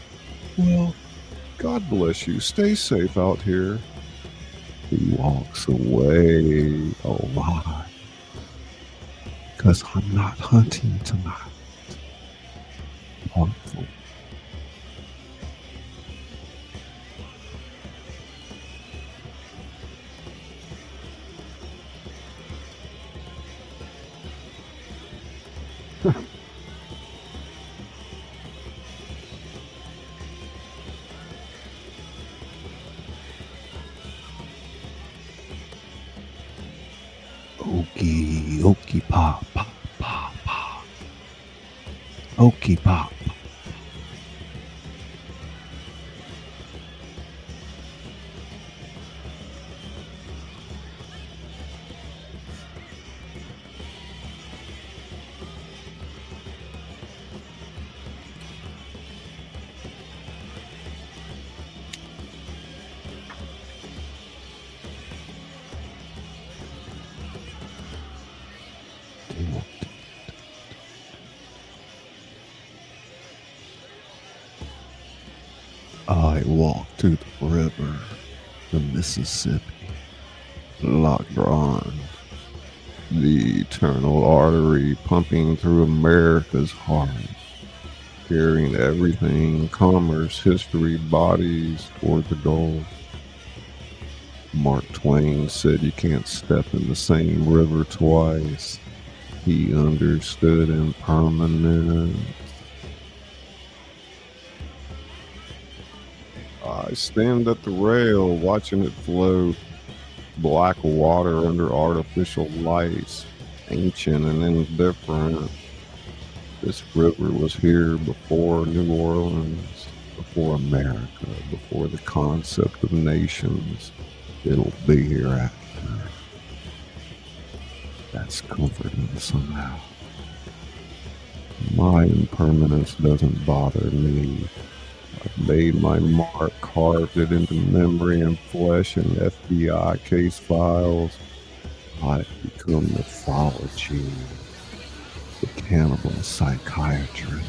Well, God bless you. Stay safe out here. He walks away. Oh my. Because I'm not hunting tonight. Thoughtful. Okey, okey, pop, pop, pop, pop. Okey, pop. I walked to the river, the Mississippi, locked on, the eternal artery pumping through America's heart, carrying everything, commerce, history, bodies toward the goal. Mark Twain said you can't step in the same river twice. He understood impermanence. I stand at the rail watching it float. Black water under artificial lights, ancient and indifferent. This river was here before New Orleans, before America, before the concept of nations. It'll be here after. That's comforting somehow. My impermanence doesn't bother me. I've made my mark, carved it into memory and flesh and FBI case files. I've become mythology, the cannibal psychiatrist,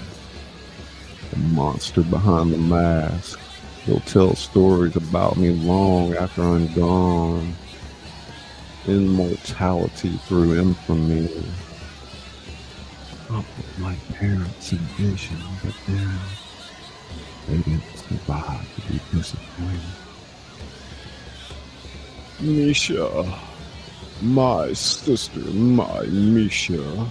the monster behind the mask. He'll tell stories about me long after I'm gone. Immortality through infamy. Not what my parents envisioned, but then they didn't survive to be disappointed. Misha, my sister, my Misha.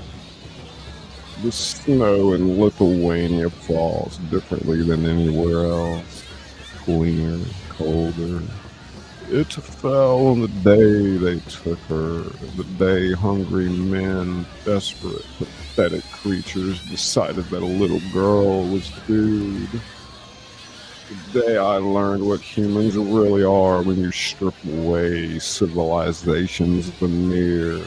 The snow in Lithuania falls differently than anywhere else. Cleaner, colder. It fell on the day they took her, the day hungry men, desperate, pathetic creatures decided that a little girl was food. The day I learned what humans really are when you strip away civilization's veneer.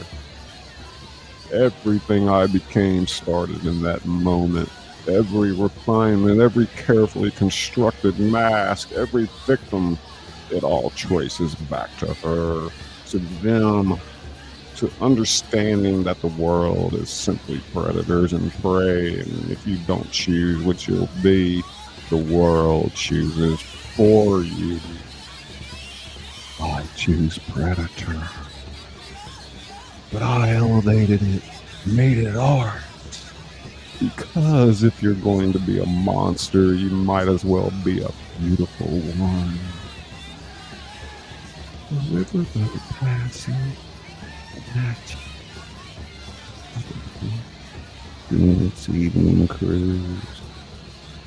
Everything I became started in that moment. Every refinement, every carefully constructed mask, every victim, it all traces back to her, to them, to understanding that the world is simply predators and prey, and if you don't choose what you'll be, the world chooses for you. I choose predator, but I elevated it, made it art. Because if you're going to be a monster, you might as well be a beautiful one. The riverboat passing at you. It's evening cruise.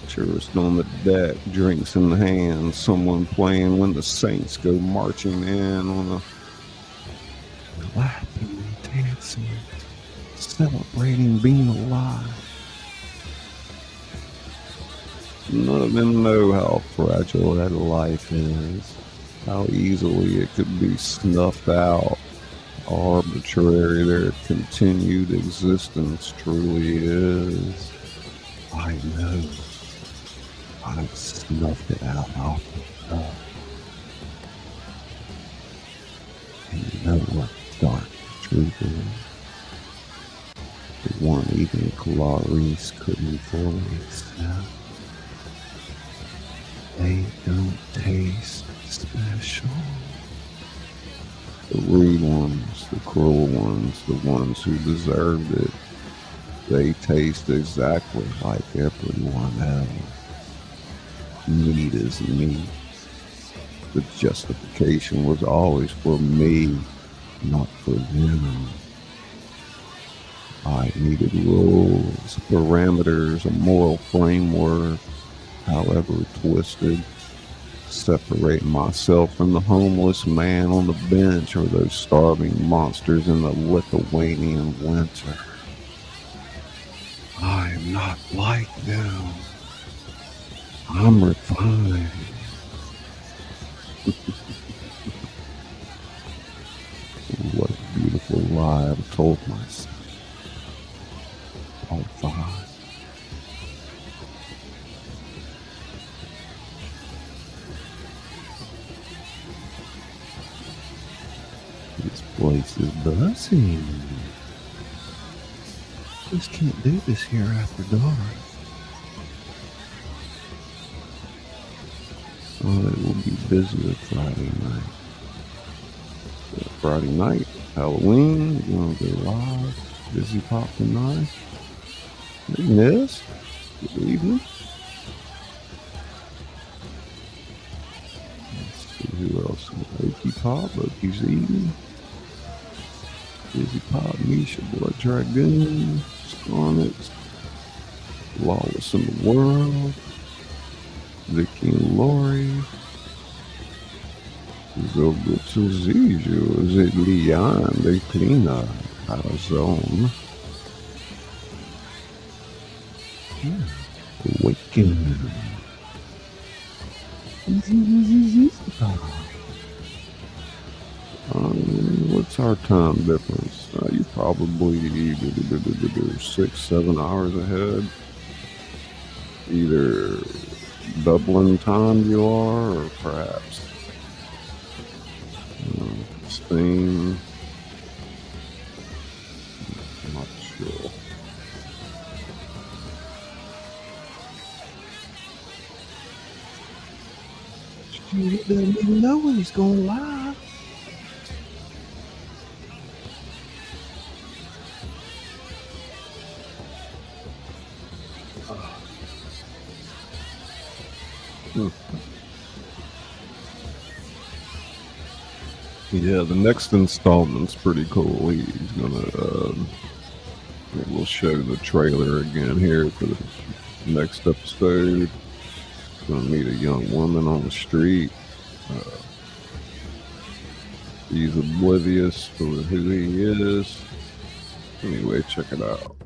Tourist on the deck, drinks in hand, someone playing When the Saints Go Marching In on a laughing, dancing, celebrating being alive. None of them know how fragile that life is, how easily it could be snuffed out, how arbitrary their continued existence truly is. I know. I've snuffed it out off the top. And you know what dark truth is? The one even Clarice couldn't fully accept. They don't taste special. The rude ones, the cruel ones, the ones who deserved it, they taste exactly like everyone else. Meat is meat. The justification was always for me, not for them. I needed rules, parameters, a moral framework, however twisted, separate myself from the homeless man on the bench or those starving monsters in the Lithuanian winter. I'm not like them. I'm refined. What a beautiful lie I've told myself. Part 5. This place is buzzing. Just can't do this here after dark. Oh, it will be busier Friday night. Friday night, Halloween, we're going to go live. Busy Pop tonight. Hey, Ness. Good evening. Let's see who else. Okie Pop, Okie's eating. Busy Pop, Misha, Blood Dragoon, Scarnets, Lawless in the World, Vicky and Lori, Zogutsu Ziju, Zedlian, Declina, Arizona. Awaken. What's our time difference? You probably 6-7 hours ahead. Either doubling time you are, or perhaps Spain. I'm not sure. He doesn't even know when he's going live. Yeah, the next installment's pretty cool. He's gonna, we'll show the trailer again here for the next episode. Gonna meet a young woman on the street. He's oblivious to who he is. Anyway, check it out.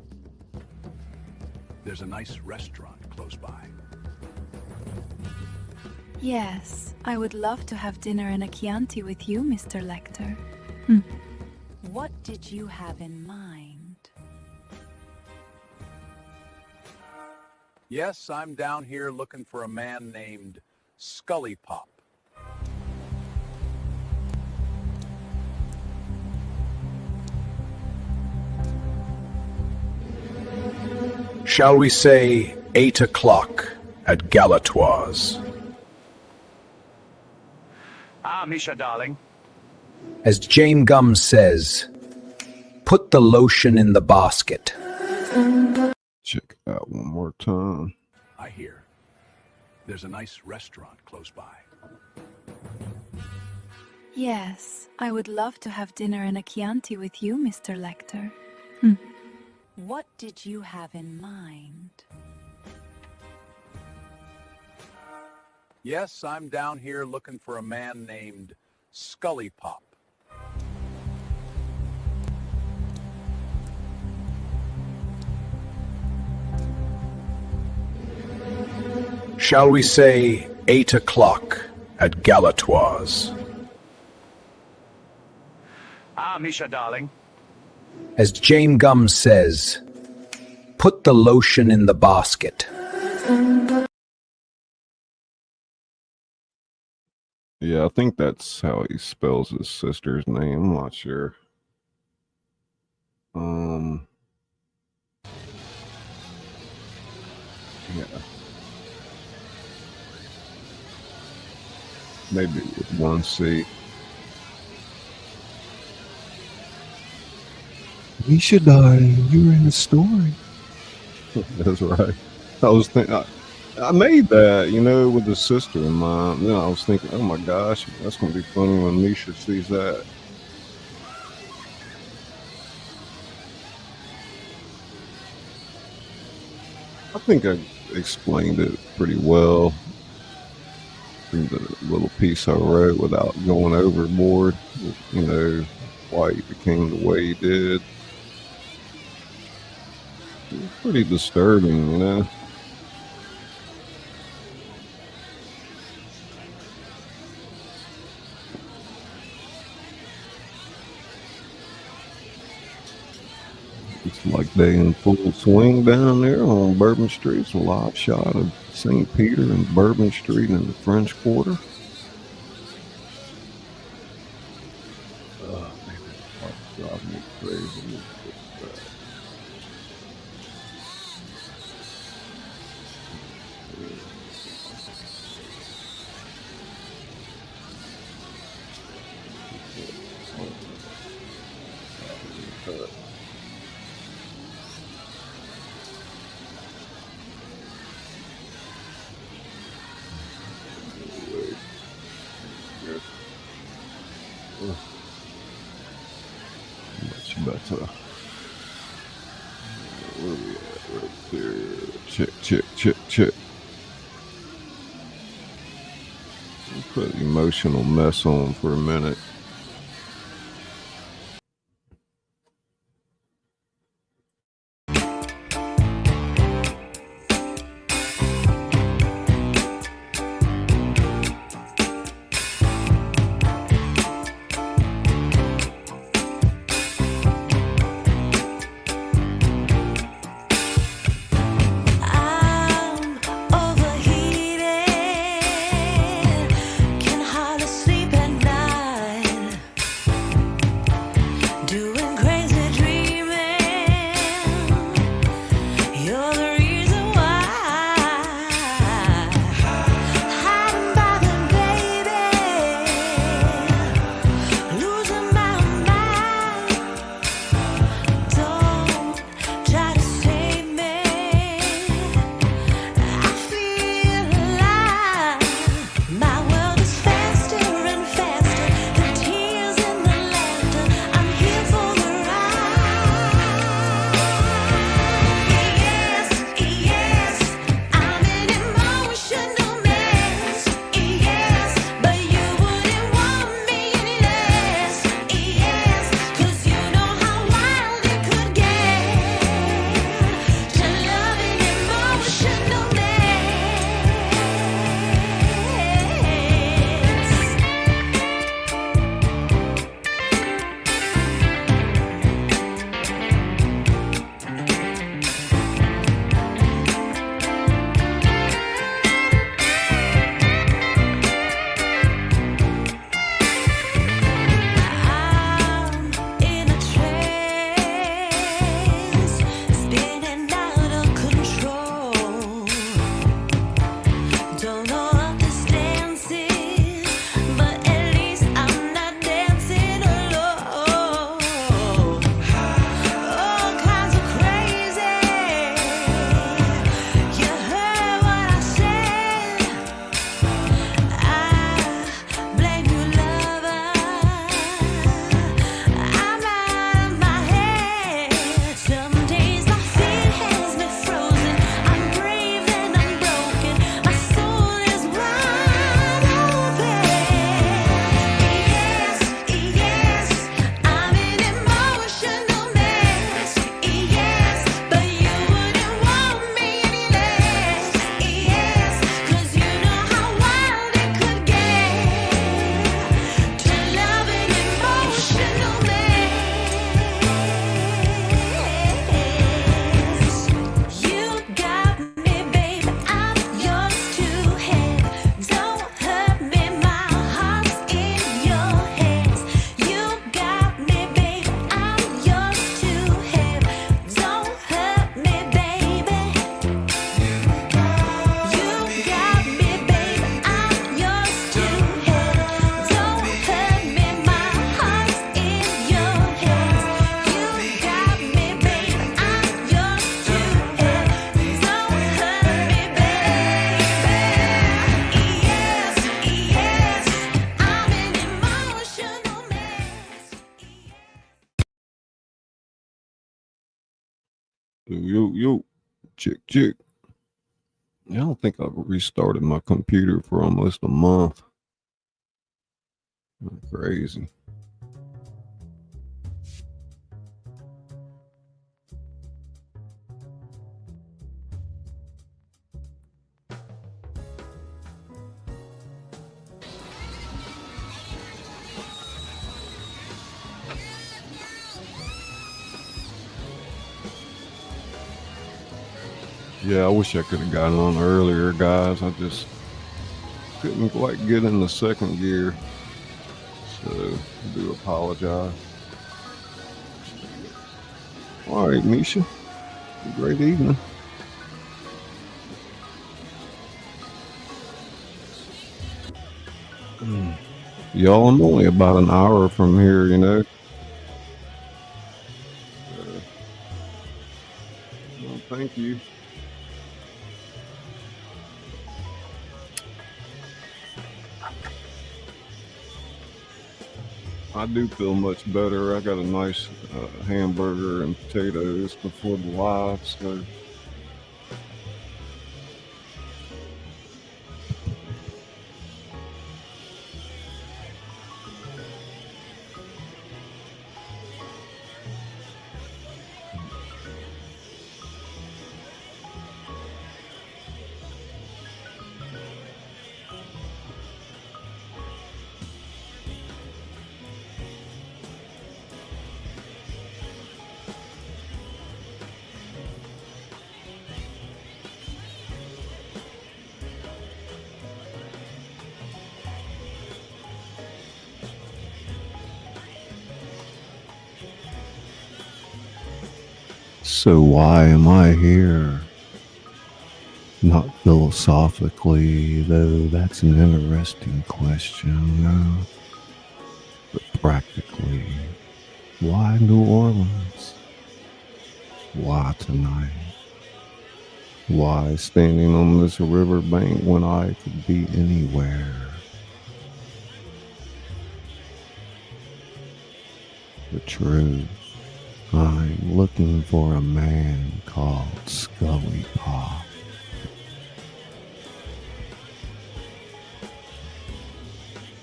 There's a nice restaurant close by. Yes, I would love to have dinner in a Chianti with you, Mr. Lecter. What did you have in mind? Yes, I'm down here looking for a man named ScullyPop. Shall we say 8 o'clock at Galatoire's? Misha, darling. As Jane Gums says, put the lotion in the basket. check it out one more time. I hear there's a nice restaurant close by. Yes, I would love to have dinner in a Chianti with you, Mr. Lecter. What did you have in mind? Yes, I'm down here looking for a man named ScullyPop. Shall we say 8 o'clock at Galatoire's? Misha, darling. As Jane Gums says, put the lotion in the basket. Yeah, I think that's how he spells his sister's name. I'm not sure. Yeah. Maybe with one C. Misha, darling, you were in the story. That's right. I was thinking, I made that, you know, with the sister in mind. Then I was thinking, oh my gosh, that's going to be funny when Misha sees that. I think I explained it pretty well in the little piece I wrote without going overboard, you know, why he became the way he did. It was pretty disturbing, you know. It's like they in full swing down there on Bourbon Street. It's a live shot of St. Peter and Bourbon Street in the French Quarter. Oh, man, that's driving me crazy. Much better. Where we at right there? Check. Put emotional mess on for a minute. I'm overheated, can hardly sleep at night. Yo, chick. I don't think I've restarted my computer for almost a month. Crazy. Yeah, I wish I could have gotten on earlier, guys. I just couldn't quite get in the second gear. So, I do apologize. All right, Misha. Great evening. Y'all, I'm only about an hour from here, you know. Well, thank you. I do feel much better. I got a nice hamburger and potatoes before the live, so. So why am I here? Not philosophically, though that's an interesting question, no. But practically, why New Orleans? Why tonight? Why standing on this riverbank when I could be anywhere? The truth. I'm looking for a man called ScullyPop.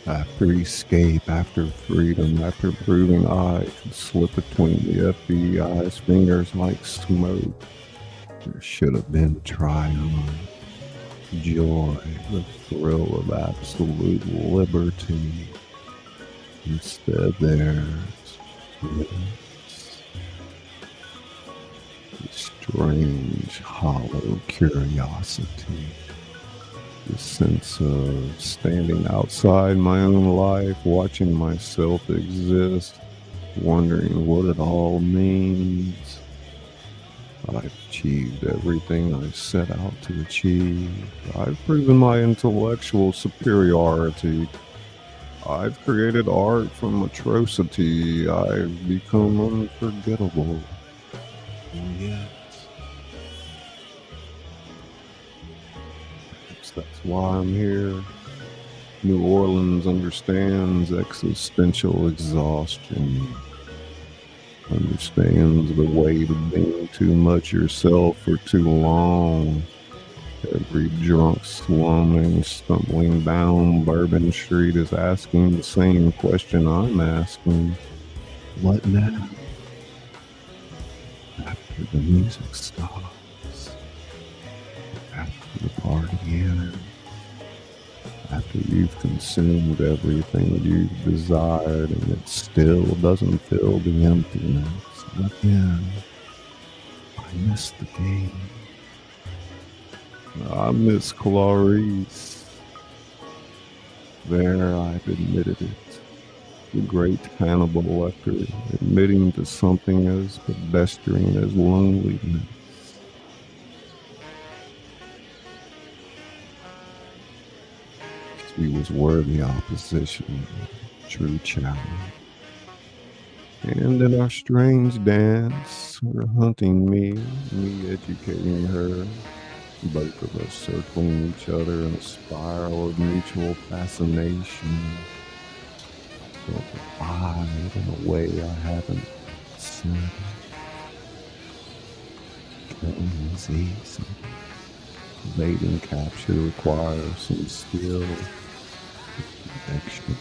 After escape, after freedom, after proving I could slip between the FBI's fingers like smoke, there should have been triumph, joy, the thrill of absolute liberty. Instead, there's this strange, hollow curiosity. This sense of standing outside my own life, watching myself exist, wondering what it all means. I've achieved everything I set out to achieve. I've proven my intellectual superiority. I've created art from atrocity. I've become unforgettable. And yet, that's why I'm here. New Orleans understands existential exhaustion, understands the weight of being too much yourself for too long. Every drunk, slumming, stumbling down Bourbon Street is asking the same question I'm asking. What now? After the music stops, after the party ends, after you've consumed everything you've desired and it still doesn't fill the emptiness. Again, I miss the game. I miss Clarice. There I've admitted it. The great Hannibal Lecter admitting to something as pedestrian as loneliness. She was worthy opposition, true challenge. And in our strange dance, her hunting me educating her, both of us circling each other in a spiral of mutual fascination. I felt the vibe in a way I haven't seen. Easy. Some baiting capture requires some skill. Connection.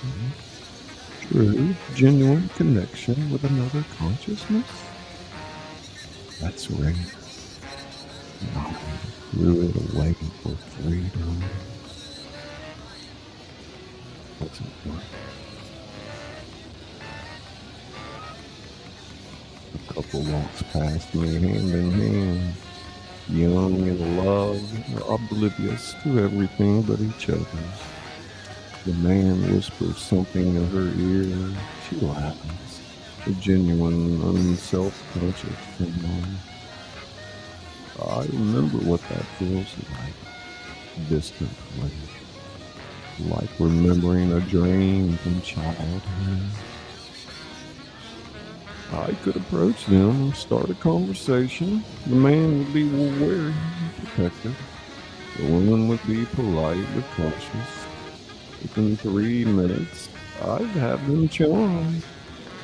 True, genuine connection with another consciousness. That's rare. No, threw it away for freedom. Wasn't worth it. A couple walks past me hand in hand, young in love, oblivious to everything but each other. The man whispers something in her ear. She laughs. A genuine, unself-conscious phenomenon. I remember what that feels like. Distantly. Like remembering a dream from childhood. I could approach them and start a conversation. The man would be wary and protective. The woman would be polite but cautious. Within 3 minutes, I'd have them charmed.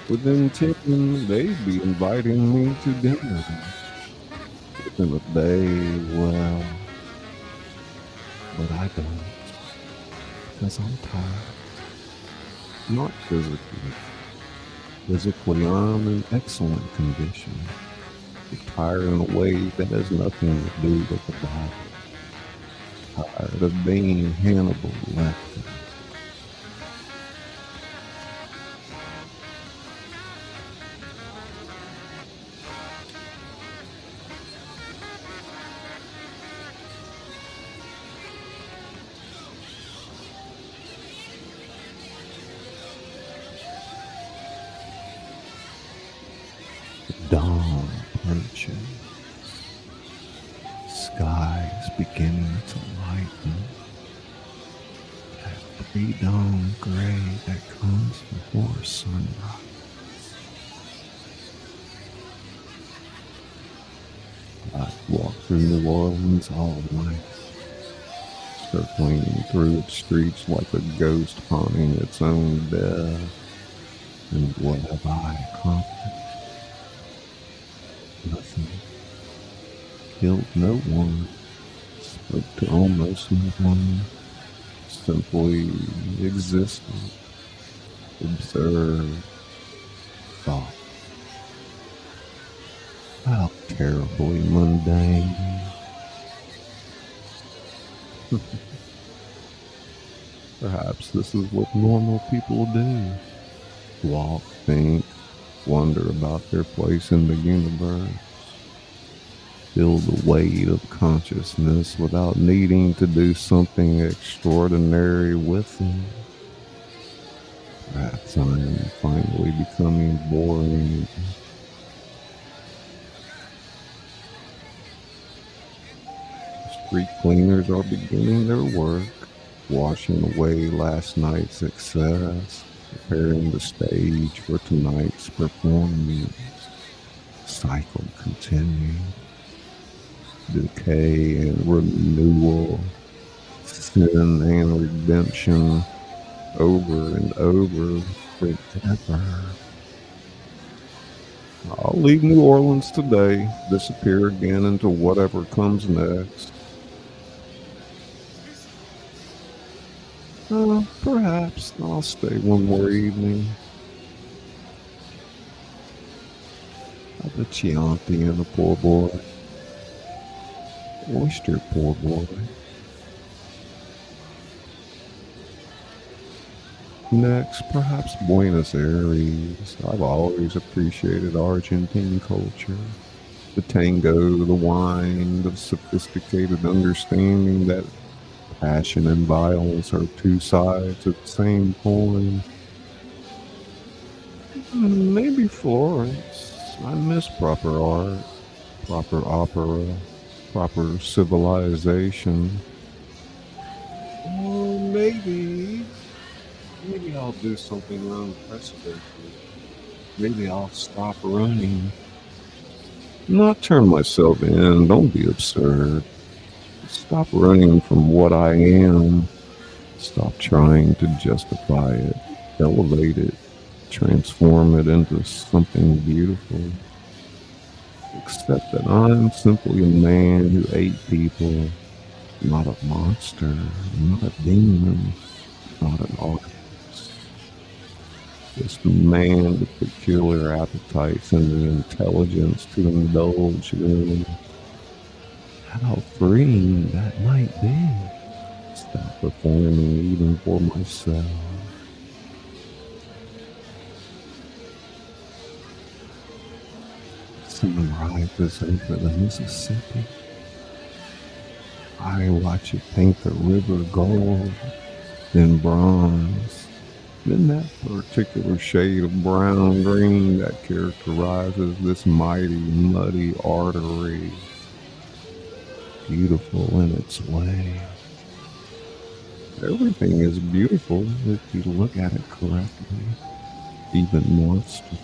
Within 10, they'd be inviting me to dinner. Within a day, well, but I don't. Because I'm tired. Not physically. Physically, I'm in excellent condition. But tired in a way that has nothing to do with the body. Tired of being Hannibal Lecter. Dawn approaching. Skies beginning to lighten. That pre-dawn gray that comes before sunrise. I've walked through New Orleans all night, circling through its streets like a ghost haunting its own death. And what have I accomplished? Nothing. Killed no one. Spoke to almost no one. Simply existed. Observed. Thought. How terribly mundane. Perhaps this is what normal people do. Walk, think, wonder about their place in the universe. Feel the weight of consciousness without needing to do something extraordinary with it. Perhaps I am finally becoming boring. Street cleaners are beginning their work, washing away last night's excess, preparing the stage for tonight's performance. Cycle continues. Decay and renewal, sin and redemption, over and over forever. I'll leave New Orleans today, disappear again into whatever comes next. Perhaps I'll stay one more evening. Have a Chianti and a PoBoy. Oyster PoBoy. Next, perhaps Buenos Aires. I've always appreciated Argentine culture. The tango, the wine, the sophisticated understanding that passion and violence are two sides of the same coin. Maybe Florence. I miss proper art, proper opera, proper civilization. Or maybe I'll do something unprecedented. Maybe I'll stop running. Not turn myself in. Don't be absurd. Stop running from what I am. Stop trying to justify it, elevate it, transform it into something beautiful. Except that I'm simply a man who ate people, not a monster, not a demon, not an artist. Just a man with peculiar appetites and the intelligence to indulge them. How freeing that might be. Stop performing even for myself. Sunrise is over the Mississippi. I watch it paint the river gold, then bronze, then that particular shade of brown green that characterizes this mighty, muddy artery. Beautiful in its way. Everything is beautiful if you look at it correctly. Even monsters,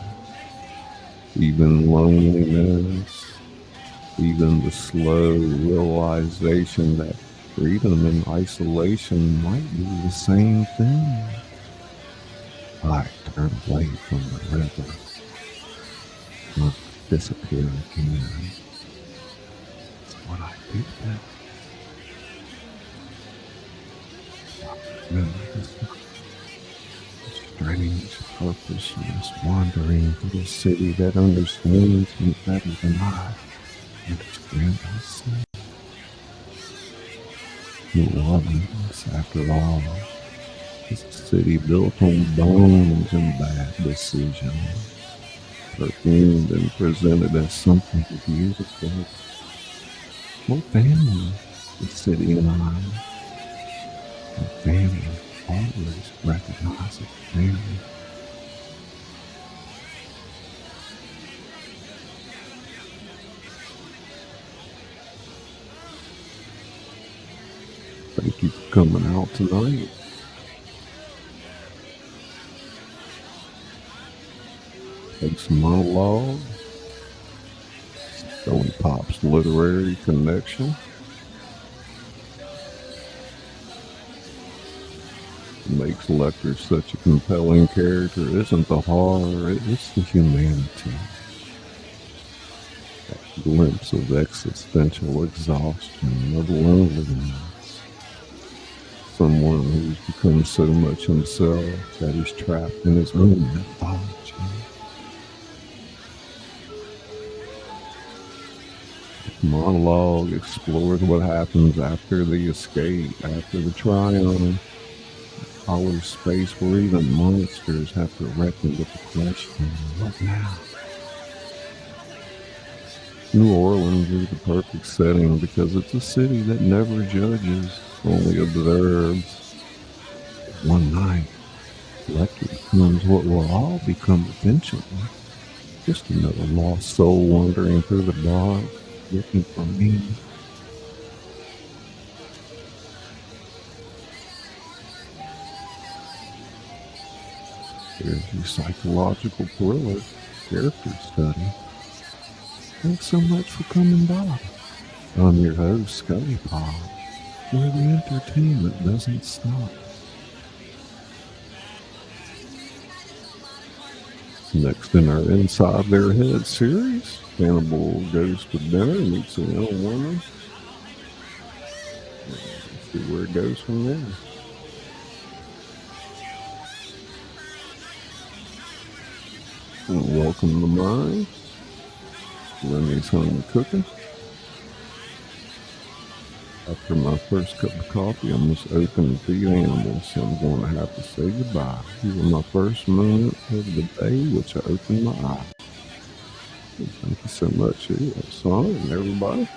even loneliness, even the slow realization that freedom and isolation might be the same thing. I turn away from the river, not disappear again. That's what I do then. Remember this strange purposeless wandering through a city that understands me better than I understand myself. New Orleans, after all, is a city built on bones and bad decisions, perfumed and presented as something beautiful. More family, the city and I. My family always recognizes family. Thank you for coming out tonight. Take some monologue. ScullyPop's literary connection. Makes Lecter such a compelling character isn't the horror, it's the humanity. That glimpse of existential exhaustion, of loneliness. Someone who's become so much himself that he's trapped in his own mythology. The monologue explores what happens after the escape, after the triumph. Outer space where even monsters have to reckon with the question, what now? New Orleans is the perfect setting because it's a city that never judges, only observes. One night, Lecter becomes what we'll all become eventually. Just another lost soul wandering through the dark, looking for me. Here's your psychological thriller, character study. Thanks so much for coming by. I'm your host, ScullyPop, where the entertainment doesn't stop. Next in our Inside Their Head series, Cannibal goes to dinner, meets a young woman. Let's see where it goes from there. Welcome to mine. Lenny's home cooking. After my first cup of coffee, I must open and feed animals, so I'm going to have to say goodbye. These were my first moment of the day, which I opened my eyes. Thank you so much, Sonic and everybody.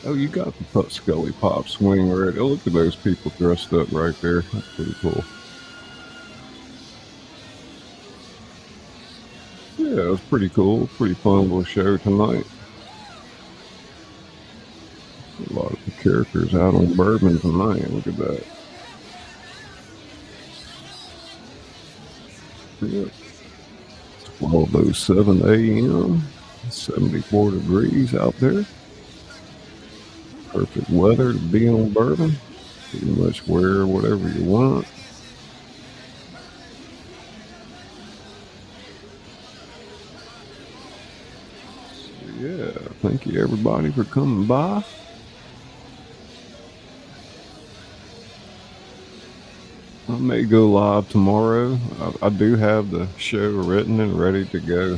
Oh, you got the ScullyPop swing ready. Oh, look at those people dressed up right there. That's pretty cool. Yeah, it was pretty cool. Pretty fun little show tonight. A lot of the characters out on bourbon tonight. Look at that. Yeah. 12:07 a.m. 74 degrees out there. Perfect weather to be on bourbon. Pretty much wear whatever you want. So yeah, thank you everybody for coming by. I may go live tomorrow. I do have the show written and ready to go.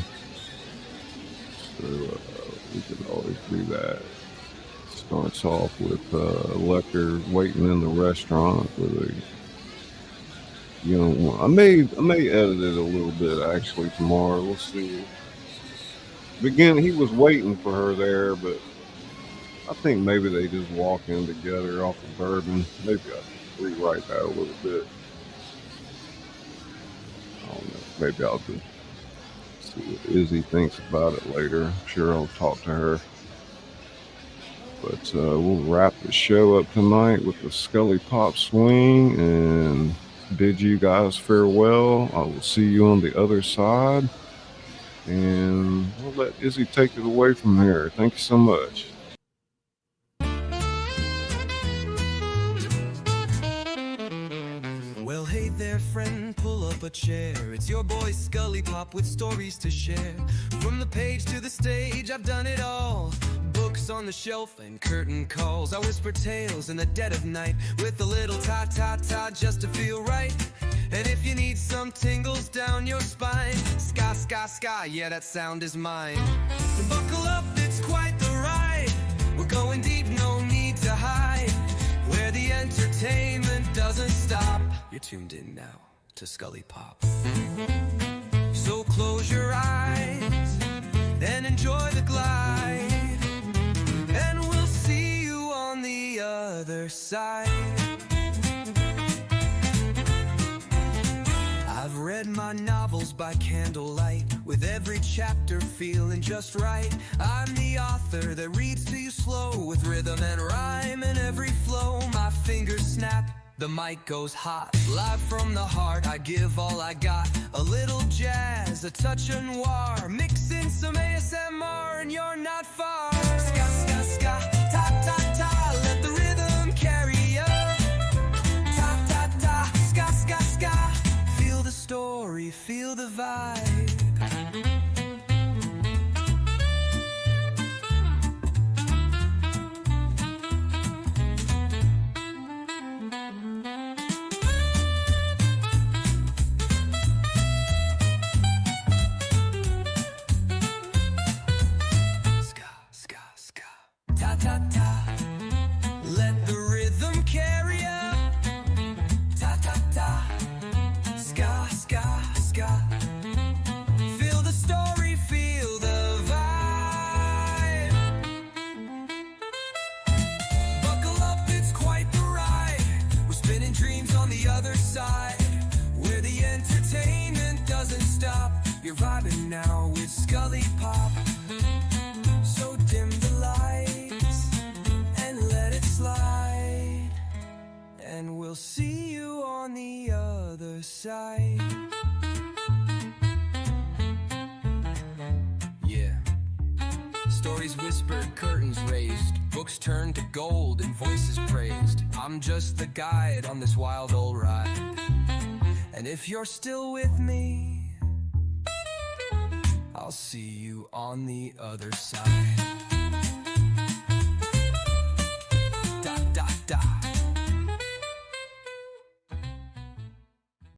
So we can always do that. Starts off with Lecter waiting in the restaurant with a young one. I may edit it a little bit actually tomorrow. We'll see. Beginning, he was waiting for her there, but I think maybe they just walk in together off the bourbon. Maybe I'll rewrite that a little bit. I don't know. Maybe I'll just see what Izzy thinks about it later. I'm sure I'll talk to her. But we'll wrap the show up tonight with the ScullyPop swing and bid you guys farewell. I will see you on the other side. And we'll let Izzy take it away from here. Thank you so much. Well, hey there, friend, pull up a chair. It's your boy ScullyPop with stories to share. From the page to the stage, I've done it all. Books on the shelf and curtain calls. I whisper tales in the dead of night with a little ta-ta-ta just to feel right. And if you need some tingles down your spine, ska, ska, ska, yeah, that sound is mine. So buckle up, it's quite the ride. We're going deep, no need to hide. Where the entertainment doesn't stop. You're tuned in now to ScullyPop. So close your eyes and enjoy the glide. And we'll see you on the other side. I've read my novels by candlelight, with every chapter feeling just right. I'm the author that reads to you slow, with rhythm and rhyme in every flow. My fingers snap, the mic goes hot. Live from the heart, I give all I got. A little jazz, a touch of noir, mix in some ASMR and you're not far. Ska, ska, ska, ta, ta, ta, let the rhythm carry you. Ta, ta, ta, ska, ska, ska. Feel the story, feel the vibe. Ska, ska, ska. Ta, ta, ta. Let the rhythm carry you. Ta, ta, ta. Ska, ska, ska. Feel the story, feel the vibe. Buckle up, it's quite the ride. We're spinning dreams on the other side, where the entertainment doesn't stop. You're vibing now with ScullyPop. So dim the lights and let it slide. And we'll see you on the other side. Yeah. Stories whispered, curtains raised, books turned to gold and voices praised. I'm just the guide on this wild old ride. And if you're still with me, I'll see you on the other side.